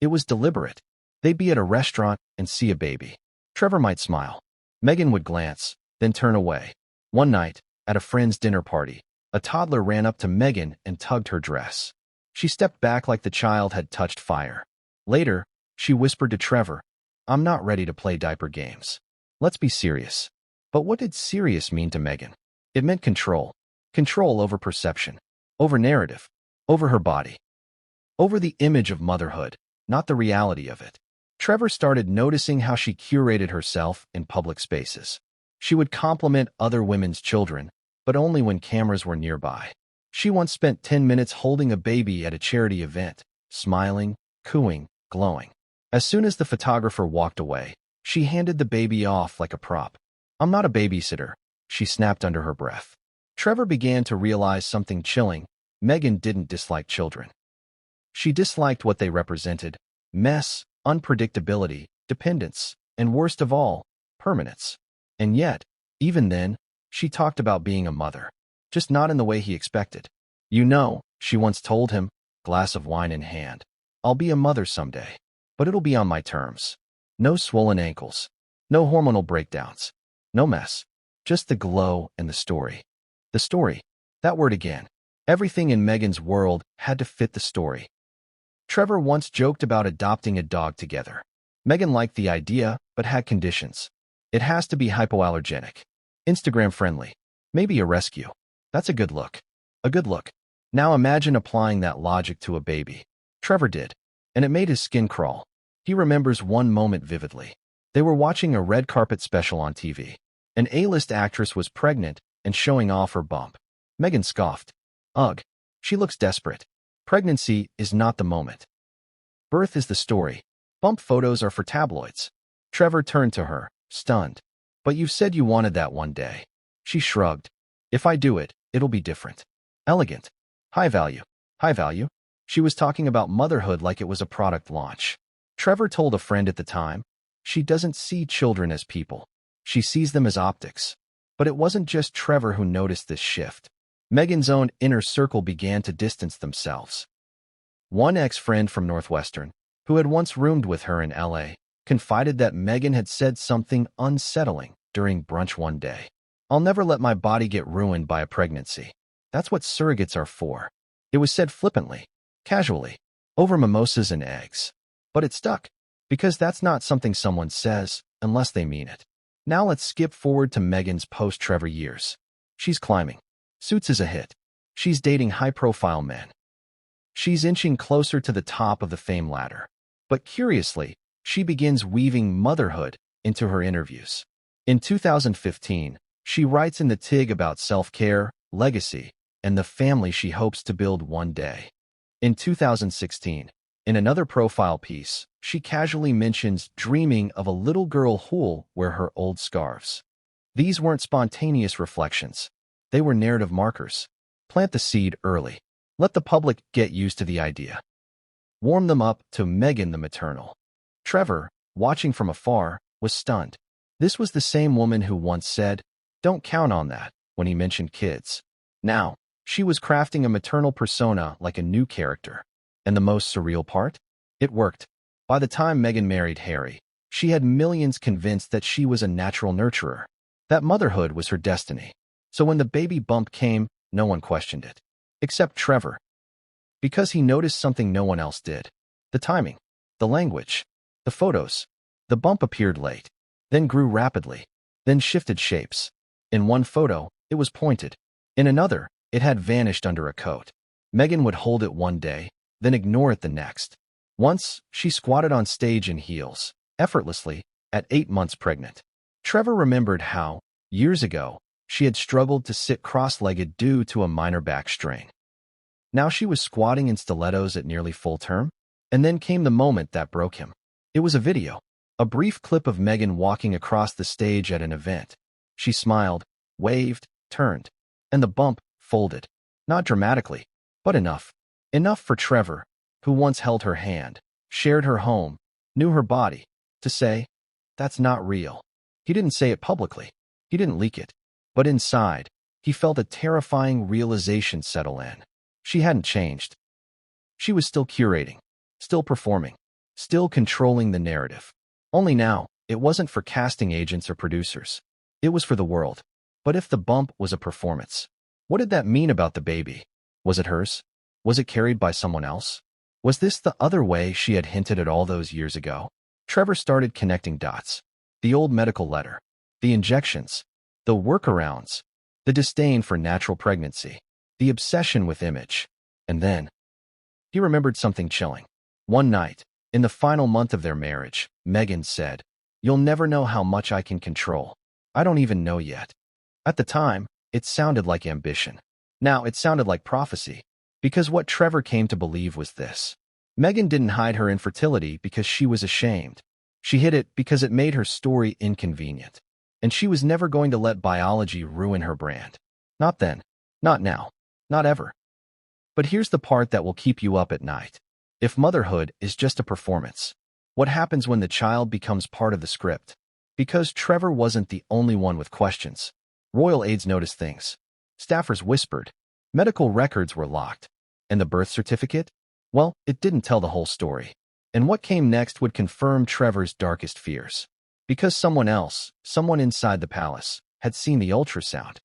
It was deliberate. They'd be at a restaurant and see a baby. Trevor might smile. Meghan would glance, then turn away. One night, at a friend's dinner party, a toddler ran up to Meghan and tugged her dress. She stepped back like the child had touched fire. Later, she whispered to Trevor, "I'm not ready to play diaper games. Let's be serious." But what did serious mean to Meghan? It meant control. Control over perception, over narrative, over her body, over the image of motherhood, not the reality of it. Trevor started noticing how she curated herself in public spaces. She would compliment other women's children, but only when cameras were nearby. She once spent 10 minutes holding a baby at a charity event, smiling, cooing, glowing. As soon as the photographer walked away, she handed the baby off like a prop. "I'm not a babysitter," she snapped under her breath. Trevor began to realize something chilling. Meghan didn't dislike children. She disliked what they represented: mess, unpredictability, dependence, and worst of all, permanence. And yet, even then, she talked about being a mother, just not in the way he expected. "You know," she once told him, glass of wine in hand, "I'll be a mother someday, but it'll be on my terms. No swollen ankles. No hormonal breakdowns. No mess. Just the glow and the story. The story. That word again. Everything in Meghan's world had to fit the story. Trevor once joked about adopting a dog together. Meghan liked the idea, but had conditions. It has to be hypoallergenic. Instagram friendly. Maybe a rescue. That's a good look. A good look. Now imagine applying that logic to a baby. Trevor did. And it made his skin crawl. He remembers one moment vividly. They were watching a red carpet special on TV. An A-list actress was pregnant and showing off her bump. Meghan scoffed. Ugh. She looks desperate. Pregnancy is not the moment. Birth is the story. Bump photos are for tabloids. Trevor turned to her, stunned. But you said you wanted that one day. She shrugged. If I do it, it'll be different. Elegant. High value. High value? She was talking about motherhood like it was a product launch. Trevor told a friend at the time, she doesn't see children as people. She sees them as optics. But it wasn't just Trevor who noticed this shift. Meghan's own inner circle began to distance themselves. One ex-friend from Northwestern, who had once roomed with her in LA, confided that Meghan had said something unsettling during brunch one day. I'll never let my body get ruined by a pregnancy. That's what surrogates are for. It was said flippantly, casually, over mimosas and eggs. But it stuck, because that's not something someone says unless they mean it. Now let's skip forward to Meghan's post-Trevor years. She's climbing. Suits is a hit. She's dating high-profile men. She's inching closer to the top of the fame ladder. But curiously, she begins weaving motherhood into her interviews. In 2015, she writes in the TIG about self-care, legacy, and the family she hopes to build one day. In 2016, in another profile piece, she casually mentions dreaming of a little girl who'll wear her old scarves. These weren't spontaneous reflections. They were narrative markers. Plant the seed early. Let the public get used to the idea. Warm them up to Meghan the maternal. Trevor, watching from afar, was stunned. This was the same woman who once said, "Don't count on that," when he mentioned kids. Now, she was crafting a maternal persona like a new character. And the most surreal part? It worked. By the time Meghan married Harry, she had millions convinced that she was a natural nurturer, that motherhood was her destiny. So when the baby bump came, no one questioned it. Except Trevor. Because he noticed something no one else did. The timing. The language. The photos. The bump appeared late, then grew rapidly, then shifted shapes. In one photo, it was pointed. In another, it had vanished under a coat. Meghan would hold it one day, then ignore it the next. Once, she squatted on stage in heels, effortlessly, at 8 months pregnant. Trevor remembered how, years ago, she had struggled to sit cross-legged due to a minor back strain. Now she was squatting in stilettos at nearly full term, and then came the moment that broke him. It was a video, a brief clip of Meghan walking across the stage at an event. She smiled, waved, turned, and the bump folded. Not dramatically, but enough. Enough for Trevor, who once held her hand, shared her home, knew her body, to say, that's not real. He didn't say it publicly. He didn't leak it. But inside, he felt a terrifying realization settle in. She hadn't changed. She was still curating, still performing, still controlling the narrative. Only now, it wasn't for casting agents or producers. It was for the world. But if the bump was a performance, what did that mean about the baby? Was it hers? Was it carried by someone else? Was this the other way she had hinted at all those years ago? Trevor started connecting dots. The old medical letter, the injections, the workarounds, the disdain for natural pregnancy, the obsession with image. And then, he remembered something chilling. One night, in the final month of their marriage, Meghan said, "You'll never know how much I can control. I don't even know yet." At the time, it sounded like ambition. Now it sounded like prophecy. Because what Trevor came to believe was this. Meghan didn't hide her infertility because she was ashamed. She hid it because it made her story inconvenient. And she was never going to let biology ruin her brand. Not then. Not now. Not ever. But here's the part that will keep you up at night. If motherhood is just a performance, what happens when the child becomes part of the script? Because Trevor wasn't the only one with questions. Royal aides noticed things. Staffers whispered. Medical records were locked. And the birth certificate? Well, it didn't tell the whole story. And what came next would confirm Trevor's darkest fears. Because someone else, someone inside the palace, had seen the ultrasound.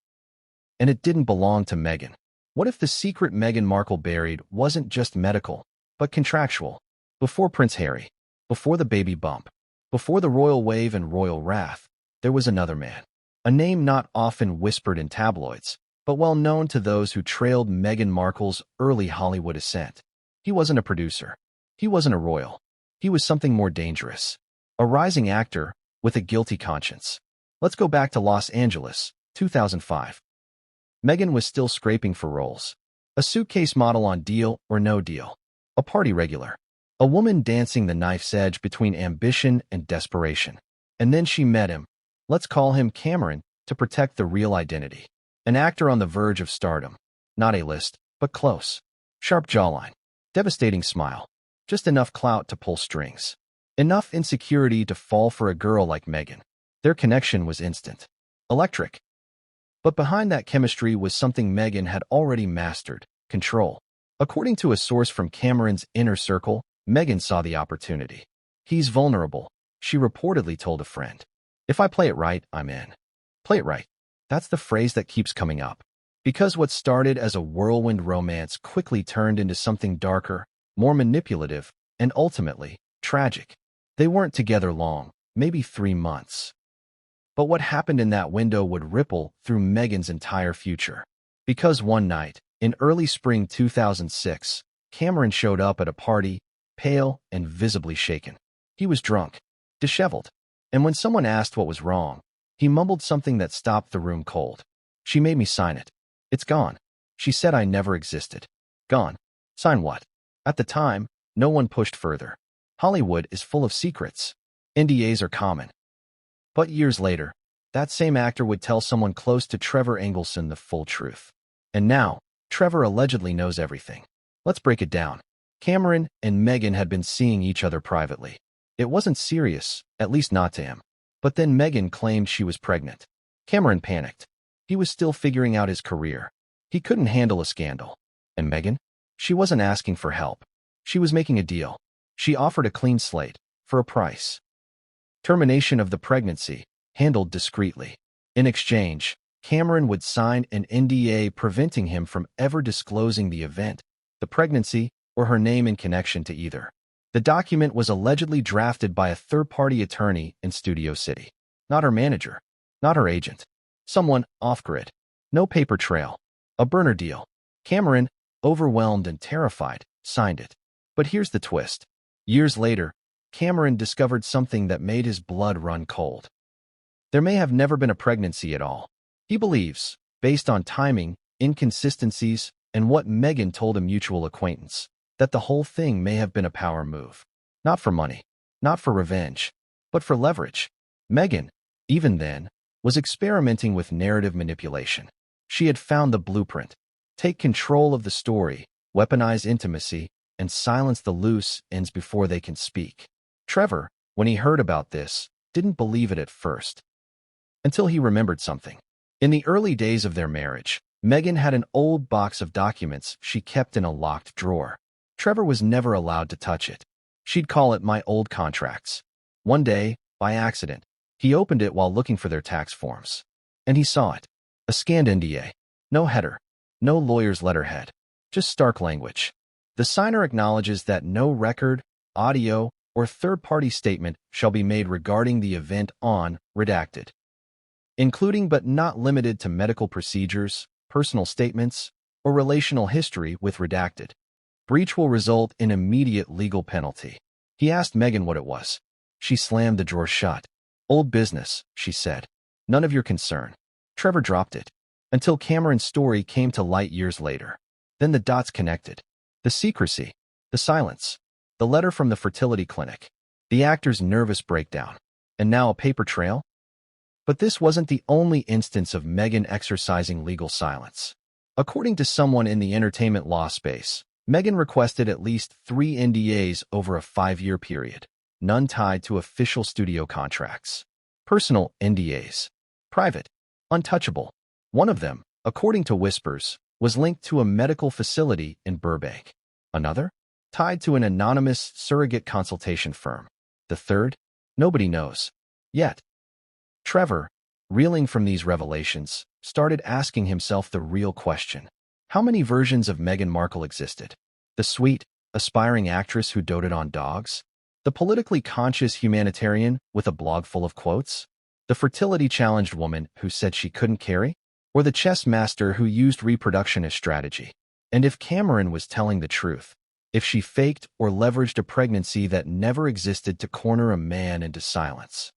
And it didn't belong to Meghan. What if the secret Meghan Markle buried wasn't just medical, but contractual? Before Prince Harry, before the baby bump, before the royal wave and royal wrath, there was another man. A name not often whispered in tabloids, but well known to those who trailed Meghan Markle's early Hollywood ascent. He wasn't a producer. He wasn't a royal. He was something more dangerous. A rising actor with a guilty conscience. Let's go back to Los Angeles, 2005. Meghan was still scraping for roles. A suitcase model on Deal or No Deal. A party regular. A woman dancing the knife's edge between ambition and desperation. And then she met him. Let's call him Cameron to protect the real identity. An actor on the verge of stardom. Not A-list, but close. Sharp jawline. Devastating smile. Just enough clout to pull strings. Enough insecurity to fall for a girl like Meghan. Their connection was instant. Electric. But behind that chemistry was something Meghan had already mastered: control. According to a source from Cameron's inner circle, Meghan saw the opportunity. He's vulnerable, she reportedly told a friend. If I play it right, I'm in. Play it right. That's the phrase that keeps coming up. Because what started as a whirlwind romance quickly turned into something darker, more manipulative, and ultimately, tragic. They weren't together long, maybe 3 months. But what happened in that window would ripple through Meghan's entire future. Because one night, in early spring 2006, Cameron showed up at a party, pale and visibly shaken. He was drunk, disheveled, and when someone asked what was wrong, he mumbled something that stopped the room cold. She made me sign it. It's gone. She said I never existed. Gone. Sign what? At the time, no one pushed further. Hollywood is full of secrets. NDAs are common. But years later, that same actor would tell someone close to Trevor Engelson the full truth. And now, Trevor allegedly knows everything. Let's break it down. Cameron and Meghan had been seeing each other privately. It wasn't serious, at least not to him. But then Meghan claimed she was pregnant. Cameron panicked. He was still figuring out his career. He couldn't handle a scandal. And Meghan? She wasn't asking for help. She was making a deal. She offered a clean slate, for a price. Termination of the pregnancy, handled discreetly. In exchange, Cameron would sign an NDA preventing him from ever disclosing the event, the pregnancy, or her name in connection to either. The document was allegedly drafted by a third-party attorney in Studio City. Not her manager. Not her agent. Someone off-grid. No paper trail. A burner deal. Cameron, overwhelmed and terrified, signed it. But here's the twist. Years later, Cameron discovered something that made his blood run cold. There may have never been a pregnancy at all. He believes, based on timing, inconsistencies, and what Meghan told a mutual acquaintance, that the whole thing may have been a power move. Not for money, not for revenge, but for leverage. Meghan, even then, was experimenting with narrative manipulation. She had found the blueprint. Take control of the story, weaponize intimacy, and silence the loose ends before they can speak. Trevor, when he heard about this, didn't believe it at first. Until he remembered something. In the early days of their marriage, Meghan had an old box of documents she kept in a locked drawer. Trevor was never allowed to touch it. She'd call it my old contracts. One day, by accident, he opened it while looking for their tax forms. And he saw it. A scanned NDA. No header. No lawyer's letterhead. Just stark language. The signer acknowledges that no record, audio, or third-party statement shall be made regarding the event on redacted, including but not limited to medical procedures, personal statements, or relational history with redacted. Breach will result in immediate legal penalty. He asked Meghan what it was. She slammed the drawer shut. Old business, she said. None of your concern. Trevor dropped it. Until Cameron's story came to light years later. Then the dots connected. The secrecy. The silence. The letter from the fertility clinic. The actor's nervous breakdown. And now a paper trail? But this wasn't the only instance of Meghan exercising legal silence. According to someone in the entertainment law space, Meghan requested at least 3 NDAs over a 5-year period, none tied to official studio contracts. Personal NDAs. Private. Untouchable. One of them, according to whispers, was linked to a medical facility in Burbank. Another? tied to an anonymous surrogate consultation firm. The third? Nobody knows. Yet. Trevor, reeling from these revelations, started asking himself the real question. How many versions of Meghan Markle existed? The sweet, aspiring actress who doted on dogs? The politically conscious humanitarian with a blog full of quotes? The fertility-challenged woman who said she couldn't carry? Or the chess master who used reproduction as strategy? And if Cameron was telling the truth, if she faked or leveraged a pregnancy that never existed to corner a man into silence,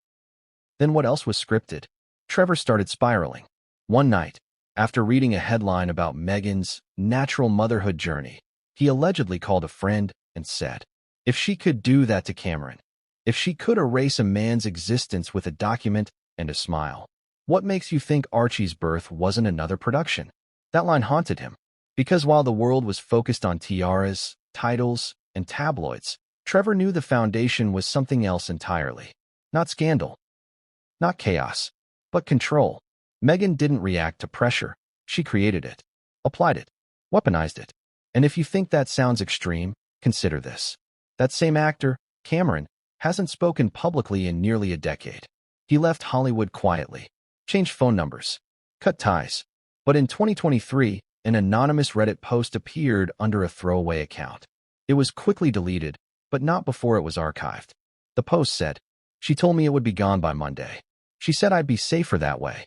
then what else was scripted? Trevor started spiraling. One night, after reading a headline about Meghan's natural motherhood journey, he allegedly called a friend and said, if she could do that to Cameron, if she could erase a man's existence with a document and a smile, what makes you think Archie's birth wasn't another production? That line haunted him, because while the world was focused on tiaras, titles, and tabloids, Trevor knew the foundation was something else entirely. Not scandal, not chaos, but control. Meghan didn't react to pressure. She created it, applied it, weaponized it. And if you think that sounds extreme, consider this. That same actor, Cameron, hasn't spoken publicly in nearly a decade. He left Hollywood quietly, changed phone numbers, cut ties. But in 2023, an anonymous Reddit post appeared under a throwaway account. It was quickly deleted, but not before it was archived. The post said, "She told me it would be gone by Monday. She said I'd be safer that way.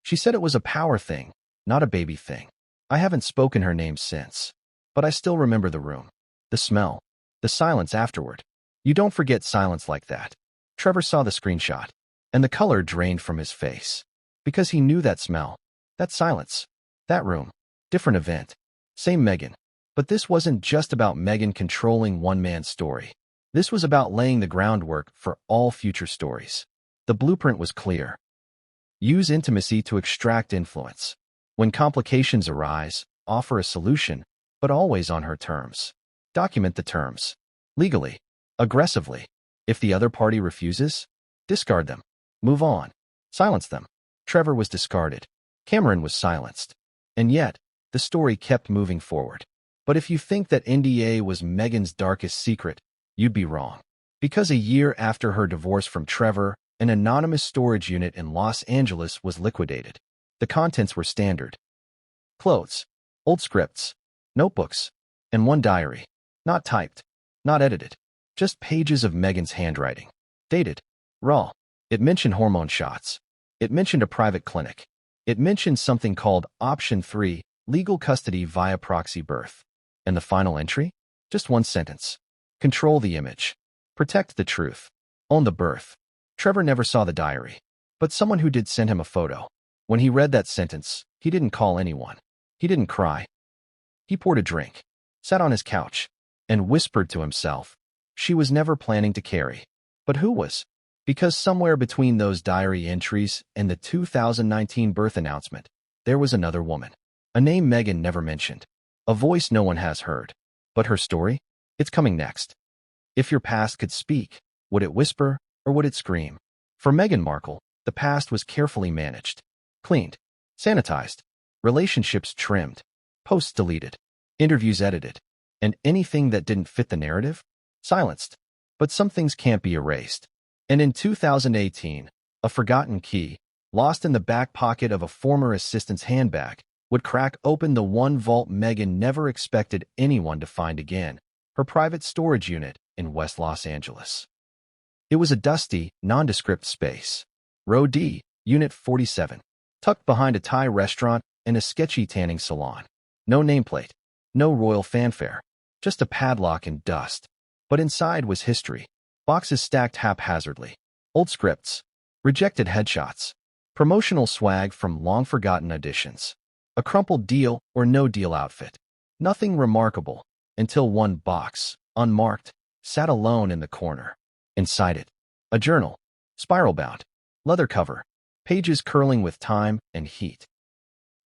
She said it was a power thing, not a baby thing. I haven't spoken her name since. But I still remember the room, the smell, the silence afterward. You don't forget silence like that." Trevor saw the screenshot, and the color drained from his face. Because he knew that smell, that silence, that room. Different event. Same Meghan. But this wasn't just about Meghan controlling one man's story. This was about laying the groundwork for all future stories. The blueprint was clear. Use intimacy to extract influence. When complications arise, offer a solution, but always on her terms. Document the terms. Legally. Aggressively. If the other party refuses, discard them. Move on. Silence them. Trevor was discarded. Cameron was silenced. And yet, the story kept moving forward. But if you think that NDA was Meghan's darkest secret, you'd be wrong. Because a year after her divorce from Trevor, an anonymous storage unit in Los Angeles was liquidated. The contents were standard. Clothes, old scripts, notebooks, and one diary. Not typed, not edited. Just pages of Meghan's handwriting. Dated. Raw. It mentioned hormone shots. It mentioned a private clinic. It mentioned something called Option 3, legal custody via proxy birth. And the final entry? Just one sentence. Control the image. Protect the truth. Own the birth. Trevor never saw the diary, but someone who did send him a photo. When he read that sentence, he didn't call anyone. He didn't cry. He poured a drink, sat on his couch, and whispered to himself, she was never planning to carry. But who was? Because somewhere between those diary entries and the 2019 birth announcement, there was another woman. A name Meghan never mentioned. A voice no one has heard. But her story? It's coming next. If your past could speak, would it whisper or would it scream? For Meghan Markle, the past was carefully managed. Cleaned. Sanitized. Relationships trimmed. Posts deleted. Interviews edited. And anything that didn't fit the narrative? Silenced. But some things can't be erased. And in 2018, a forgotten key, lost in the back pocket of a former assistant's handbag, would crack open the one vault Meghan never expected anyone to find again, her private storage unit in West Los Angeles. It was a dusty, nondescript space. Row D, Unit 47, tucked behind a Thai restaurant and a sketchy tanning salon. No nameplate, no royal fanfare, just a padlock and dust. But inside was history. Boxes stacked haphazardly. Old scripts. Rejected headshots. Promotional swag from long-forgotten auditions. A crumpled deal or no-deal outfit. Nothing remarkable, until one box, unmarked, sat alone in the corner. Inside it, a journal, spiral-bound, leather cover, pages curling with time and heat.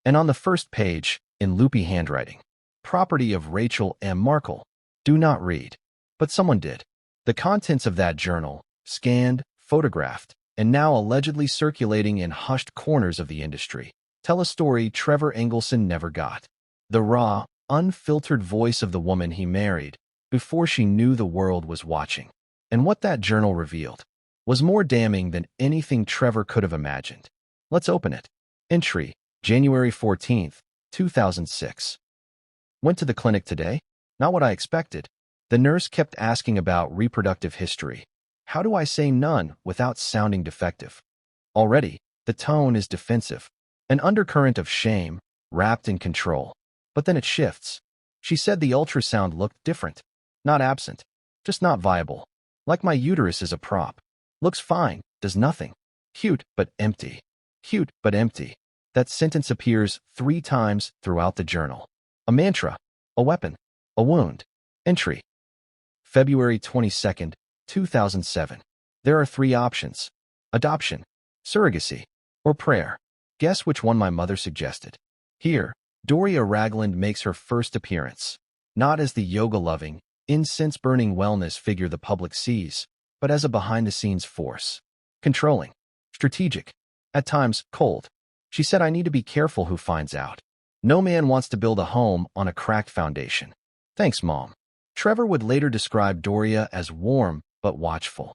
And on the first page, in loopy handwriting, property of Rachel M. Markle. Do not read. But someone did. The contents of that journal, scanned, photographed, and now allegedly circulating in hushed corners of the industry, tell a story Trevor Engelson never got. The raw, unfiltered voice of the woman he married, before she knew the world was watching. And what that journal revealed was more damning than anything Trevor could have imagined. Let's open it. Entry, January 14th, 2006. Went to the clinic today? Not what I expected. The nurse kept asking about reproductive history. How do I say none without sounding defective? Already, the tone is defensive, an undercurrent of shame, wrapped in control. But then it shifts. She said the ultrasound looked different. Not absent, just not viable. Like my uterus is a prop. Looks fine, does nothing. Cute, but empty. Cute, but empty. That sentence appears 3 times throughout the journal. A mantra, a weapon, a wound. Entry, February 22nd, 2007. There are 3 options: adoption, surrogacy, or prayer. Guess which one my mother suggested. Here, Doria Ragland makes her first appearance, not as the yoga-loving, incense-burning wellness figure the public sees, but as a behind-the-scenes force. Controlling, strategic, at times cold. She said, I need to be careful who finds out. No man wants to build a home on a cracked foundation. Thanks, Mom. Trevor would later describe Doria as warm but watchful.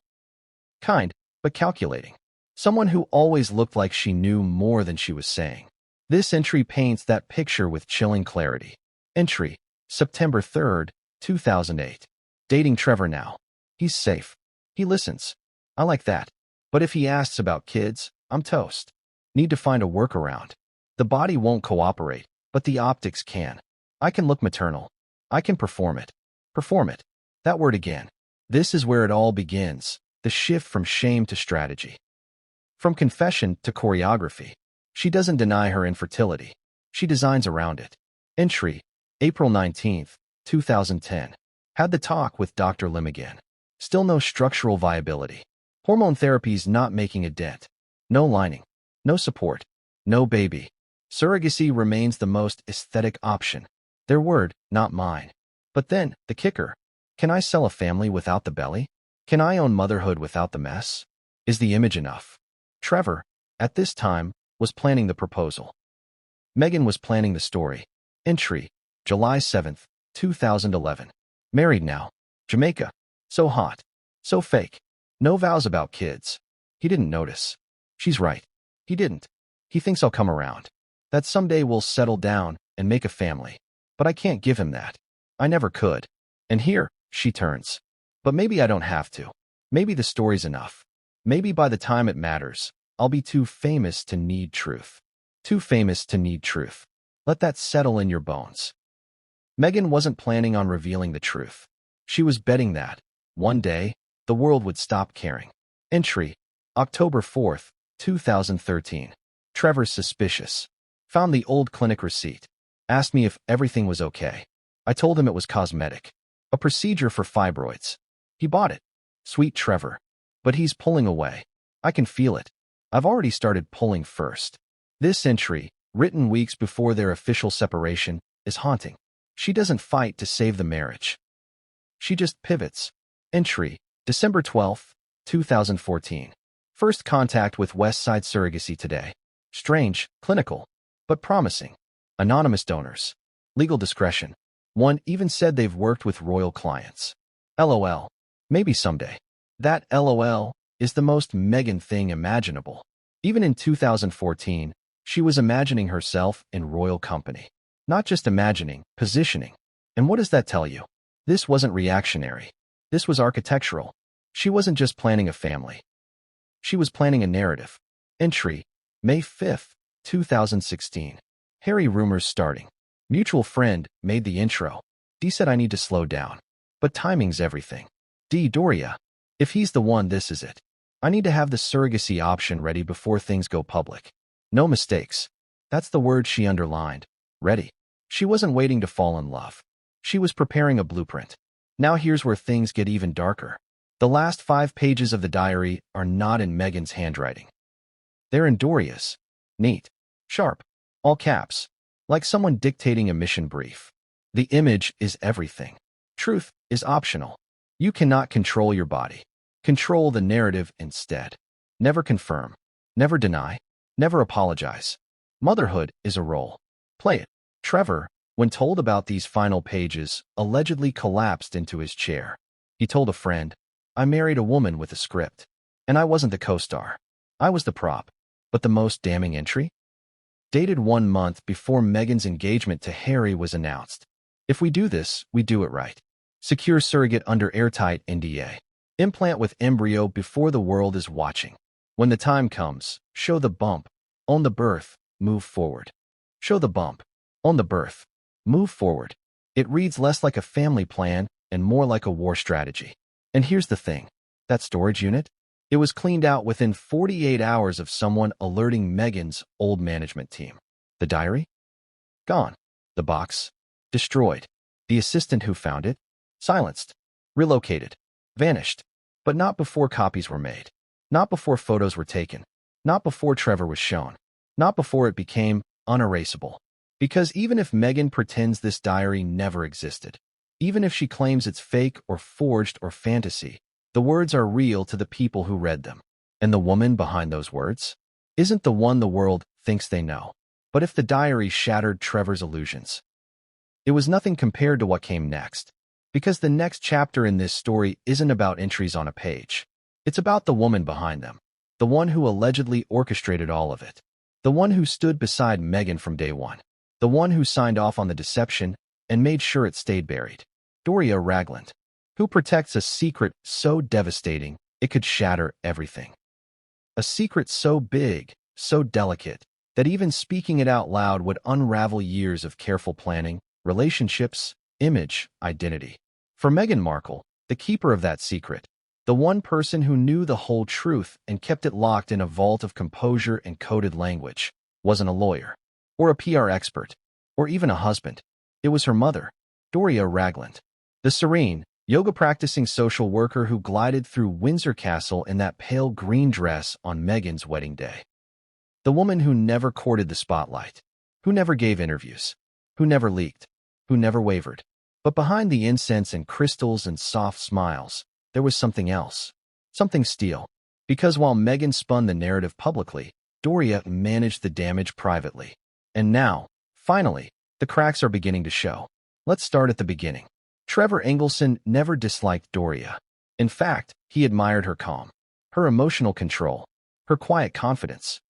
Kind, but calculating. Someone who always looked like she knew more than she was saying. This entry paints that picture with chilling clarity. Entry, September 3rd, 2008. Dating Trevor now. He's safe. He listens. I like that. But if he asks about kids, I'm toast. Need to find a workaround. The body won't cooperate, but the optics can. I can look maternal. I can perform it. Perform it. That word again. This is where it all begins, the shift from shame to strategy. From confession to choreography. She doesn't deny her infertility. She designs around it. Entry, April 19th, 2010. Had the talk with Dr. Lim again. Still no structural viability. Hormone therapy's not making a dent. No lining. No support. No baby. Surrogacy remains the most aesthetic option. Their word, not mine. But then, the kicker. Can I sell a family without the belly? Can I own motherhood without the mess? Is the image enough? Trevor, at this time, was planning the proposal. Meghan was planning the story. Entry, July 7th, 2011. Married now. Jamaica. So hot. So fake. No vows about kids. He didn't notice. She's right. He didn't. He thinks I'll come around. That someday we'll settle down and make a family. But I can't give him that. I never could. And here, she turns. But maybe I don't have to. Maybe the story's enough. Maybe by the time it matters, I'll be too famous to need truth. Too famous to need truth. Let that settle in your bones. Meghan wasn't planning on revealing the truth. She was betting that, one day, the world would stop caring. Entry, October 4th, 2013. Trevor's suspicious. Found the old clinic receipt. Asked me if everything was okay. I told him it was cosmetic. A procedure for fibroids. He bought it. Sweet Trevor. But he's pulling away. I can feel it. I've already started pulling first. This entry, written weeks before their official separation, is haunting. She doesn't fight to save the marriage. She just pivots. Entry, December 12th, 2014. First contact with West Side Surrogacy today. Strange, clinical, but promising. Anonymous donors. Legal discretion. One even said they've worked with royal clients. LOL. Maybe someday. That LOL is the most Meghan thing imaginable. Even in 2014, she was imagining herself in royal company. Not just imagining, positioning. And what does that tell you? This wasn't reactionary. This was architectural. She wasn't just planning a family. She was planning a narrative. Entry, May 5th, 2016. Harry rumors starting. Mutual friend made the intro. D said I need to slow down. But timing's everything. D, Doria. If he's the one, this is it. I need to have the surrogacy option ready before things go public. No mistakes. That's the word she underlined. Ready. She wasn't waiting to fall in love. She was preparing a blueprint. Now here's where things get even darker. The last 5 pages of the diary are not in Meghan's handwriting. They're in Doria's. Neat. Sharp. All caps. Like someone dictating a mission brief. The image is everything. Truth is optional. You cannot control your body. Control the narrative instead. Never confirm. Never deny. Never apologize. Motherhood is a role. Play it. Trevor, When told about these final pages, allegedly collapsed into his chair. He told a friend, "I married a woman with a script. And I wasn't the co-star. I was the prop." But the most damning entry? Dated 1 month before Meghan's engagement to Harry was announced. "If we do this, we do it right. Secure surrogate under airtight NDA. Implant with embryo before the world is watching. When the time comes, show the bump. On the birth, move forward. Show the bump. On the birth, move forward." It reads less like a family plan and more like a war strategy. And here's the thing. That storage unit? It was cleaned out within 48 hours of someone alerting Meghan's old management team. The diary? Gone. The box? Destroyed. The assistant who found it? Silenced. Relocated. Vanished. But not before copies were made. Not before photos were taken. Not before Trevor was shown. Not before it became unerasable. Because even if Meghan pretends this diary never existed, even if she claims it's fake or forged or fantasy, the words are real to the people who read them. And the woman behind those words isn't the one the world thinks they know. But if the diary shattered Trevor's illusions, it was nothing compared to what came next. Because the next chapter in this story isn't about entries on a page. It's about the woman behind them. The one who allegedly orchestrated all of it. The one who stood beside Meghan from day one. The one who signed off on the deception and made sure it stayed buried. Doria Ragland, who protects a secret so devastating it could shatter everything. A secret so big, so delicate, that even speaking it out loud would unravel years of careful planning, relationships, image, identity. For Meghan Markle, the keeper of that secret, the one person who knew the whole truth and kept it locked in a vault of composure and coded language, wasn't a lawyer, or a PR expert, or even a husband. It was her mother, Doria Ragland, the serene, yoga-practicing social worker who glided through Windsor Castle in that pale green dress on Meghan's wedding day. The woman who never courted the spotlight, who never gave interviews, who never leaked, who never wavered. But behind the incense and crystals and soft smiles, there was something else, something steel. Because while Meghan spun the narrative publicly, Doria managed the damage privately. And now, finally, the cracks are beginning to show. Let's start at the beginning. Trevor Engelson never disliked Doria. In fact, he admired her calm, her emotional control, her quiet confidence.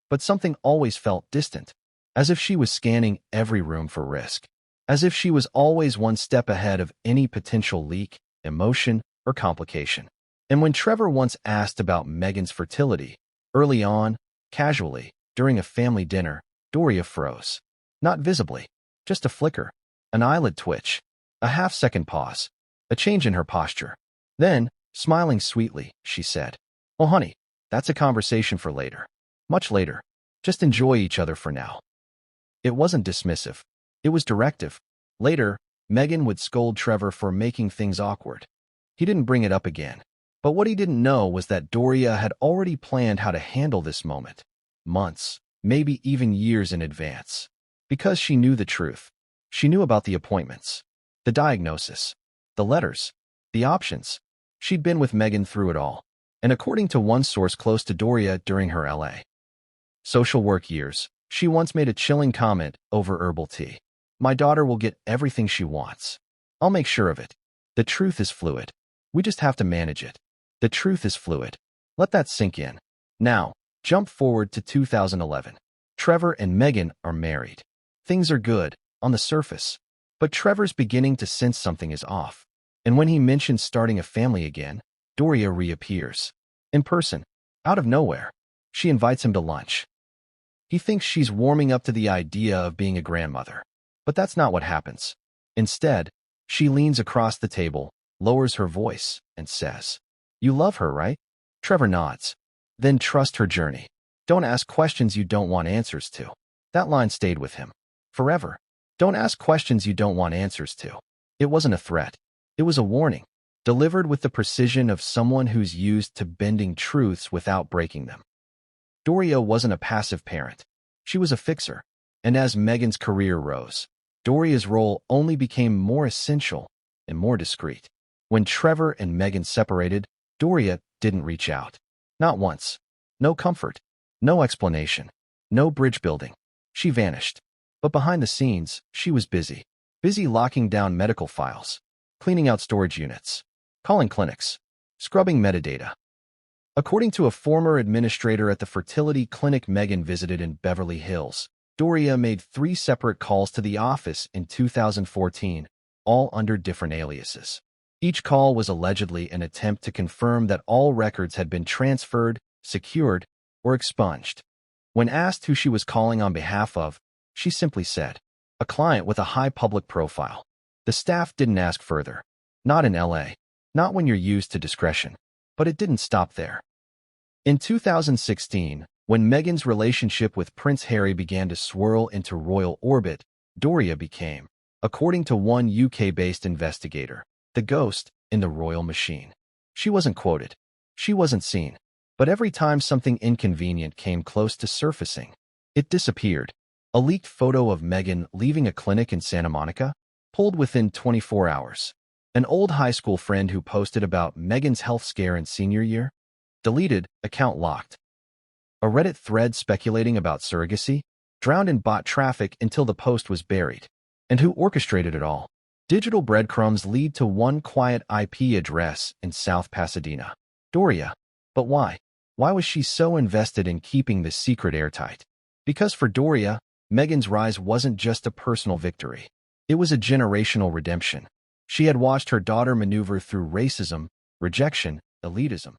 But something always felt distant, as if she was scanning every room for risk, as if she was always one step ahead of any potential leak, emotion, or complication. And when Trevor once asked about Meghan's fertility, early on, casually, during a family dinner, Doria froze. Not visibly, just a flicker, an eyelid twitch, a half-second pause, a change in her posture. Then, smiling sweetly, she said, "Oh, honey, that's a conversation for later. Much later. Just enjoy each other for now." It wasn't dismissive. It was directive. Later, Meghan would scold Trevor for making things awkward. He didn't bring it up again. But what he didn't know was that Doria had already planned how to handle this moment. Months, maybe even years in advance. Because she knew the truth. She knew about the appointments, the diagnosis, the letters, the options. She'd been with Meghan through it all. And according to one source close to Doria during her LA social work years, she once made a chilling comment over herbal tea. "My daughter will get everything she wants. I'll make sure of it. The truth is fluid. We just have to manage it. The truth is fluid." Let that sink in. Now, jump forward to 2011. Trevor and Meghan are married. Things are good, on the surface. But Trevor's beginning to sense something is off. And when he mentions starting a family again, Doria reappears. In person. Out of nowhere. She invites him to lunch. He thinks she's warming up to the idea of being a grandmother. But that's not what happens. Instead, she leans across the table, lowers her voice, and says, "You love her, right?" Trevor nods. "Then trust her journey. Don't ask questions you don't want answers to." That line stayed with him. Forever. Don't ask questions you don't want answers to. It wasn't a threat. It was a warning, delivered with the precision of someone who's used to bending truths without breaking them. Doria wasn't a passive parent. She was a fixer. And as Meghan's career rose, Doria's role only became more essential and more discreet. When Trevor and Meghan separated, Doria didn't reach out. Not once. No comfort. No explanation. No bridge building. She vanished. But behind the scenes, she was busy. Busy locking down medical files, cleaning out storage units, calling clinics, scrubbing metadata. According to a former administrator at the fertility clinic Meghan visited in Beverly Hills, Doria made 3 separate calls to the office in 2014, all under different aliases. Each call was allegedly an attempt to confirm that all records had been transferred, secured, or expunged. When asked who she was calling on behalf of, she simply said, "A client with a high public profile." The staff didn't ask further. Not in LA. Not when you're used to discretion. But it didn't stop there. In 2016, when Meghan's relationship with Prince Harry began to swirl into royal orbit, Doria became, according to one UK-based investigator, the ghost in the royal machine. She wasn't quoted. She wasn't seen. But every time something inconvenient came close to surfacing, it disappeared. A leaked photo of Meghan leaving a clinic in Santa Monica, pulled within 24 hours. An old high school friend who posted about Meghan's health scare in senior year, deleted, account locked. A Reddit thread speculating about surrogacy, drowned in bot traffic until the post was buried. And who orchestrated it all? Digital breadcrumbs lead to one quiet IP address in South Pasadena. Doria. But why? Why was she so invested in keeping this secret airtight? Because for Doria, Meghan's rise wasn't just a personal victory. It was a generational redemption. She had watched her daughter maneuver through racism, rejection, elitism,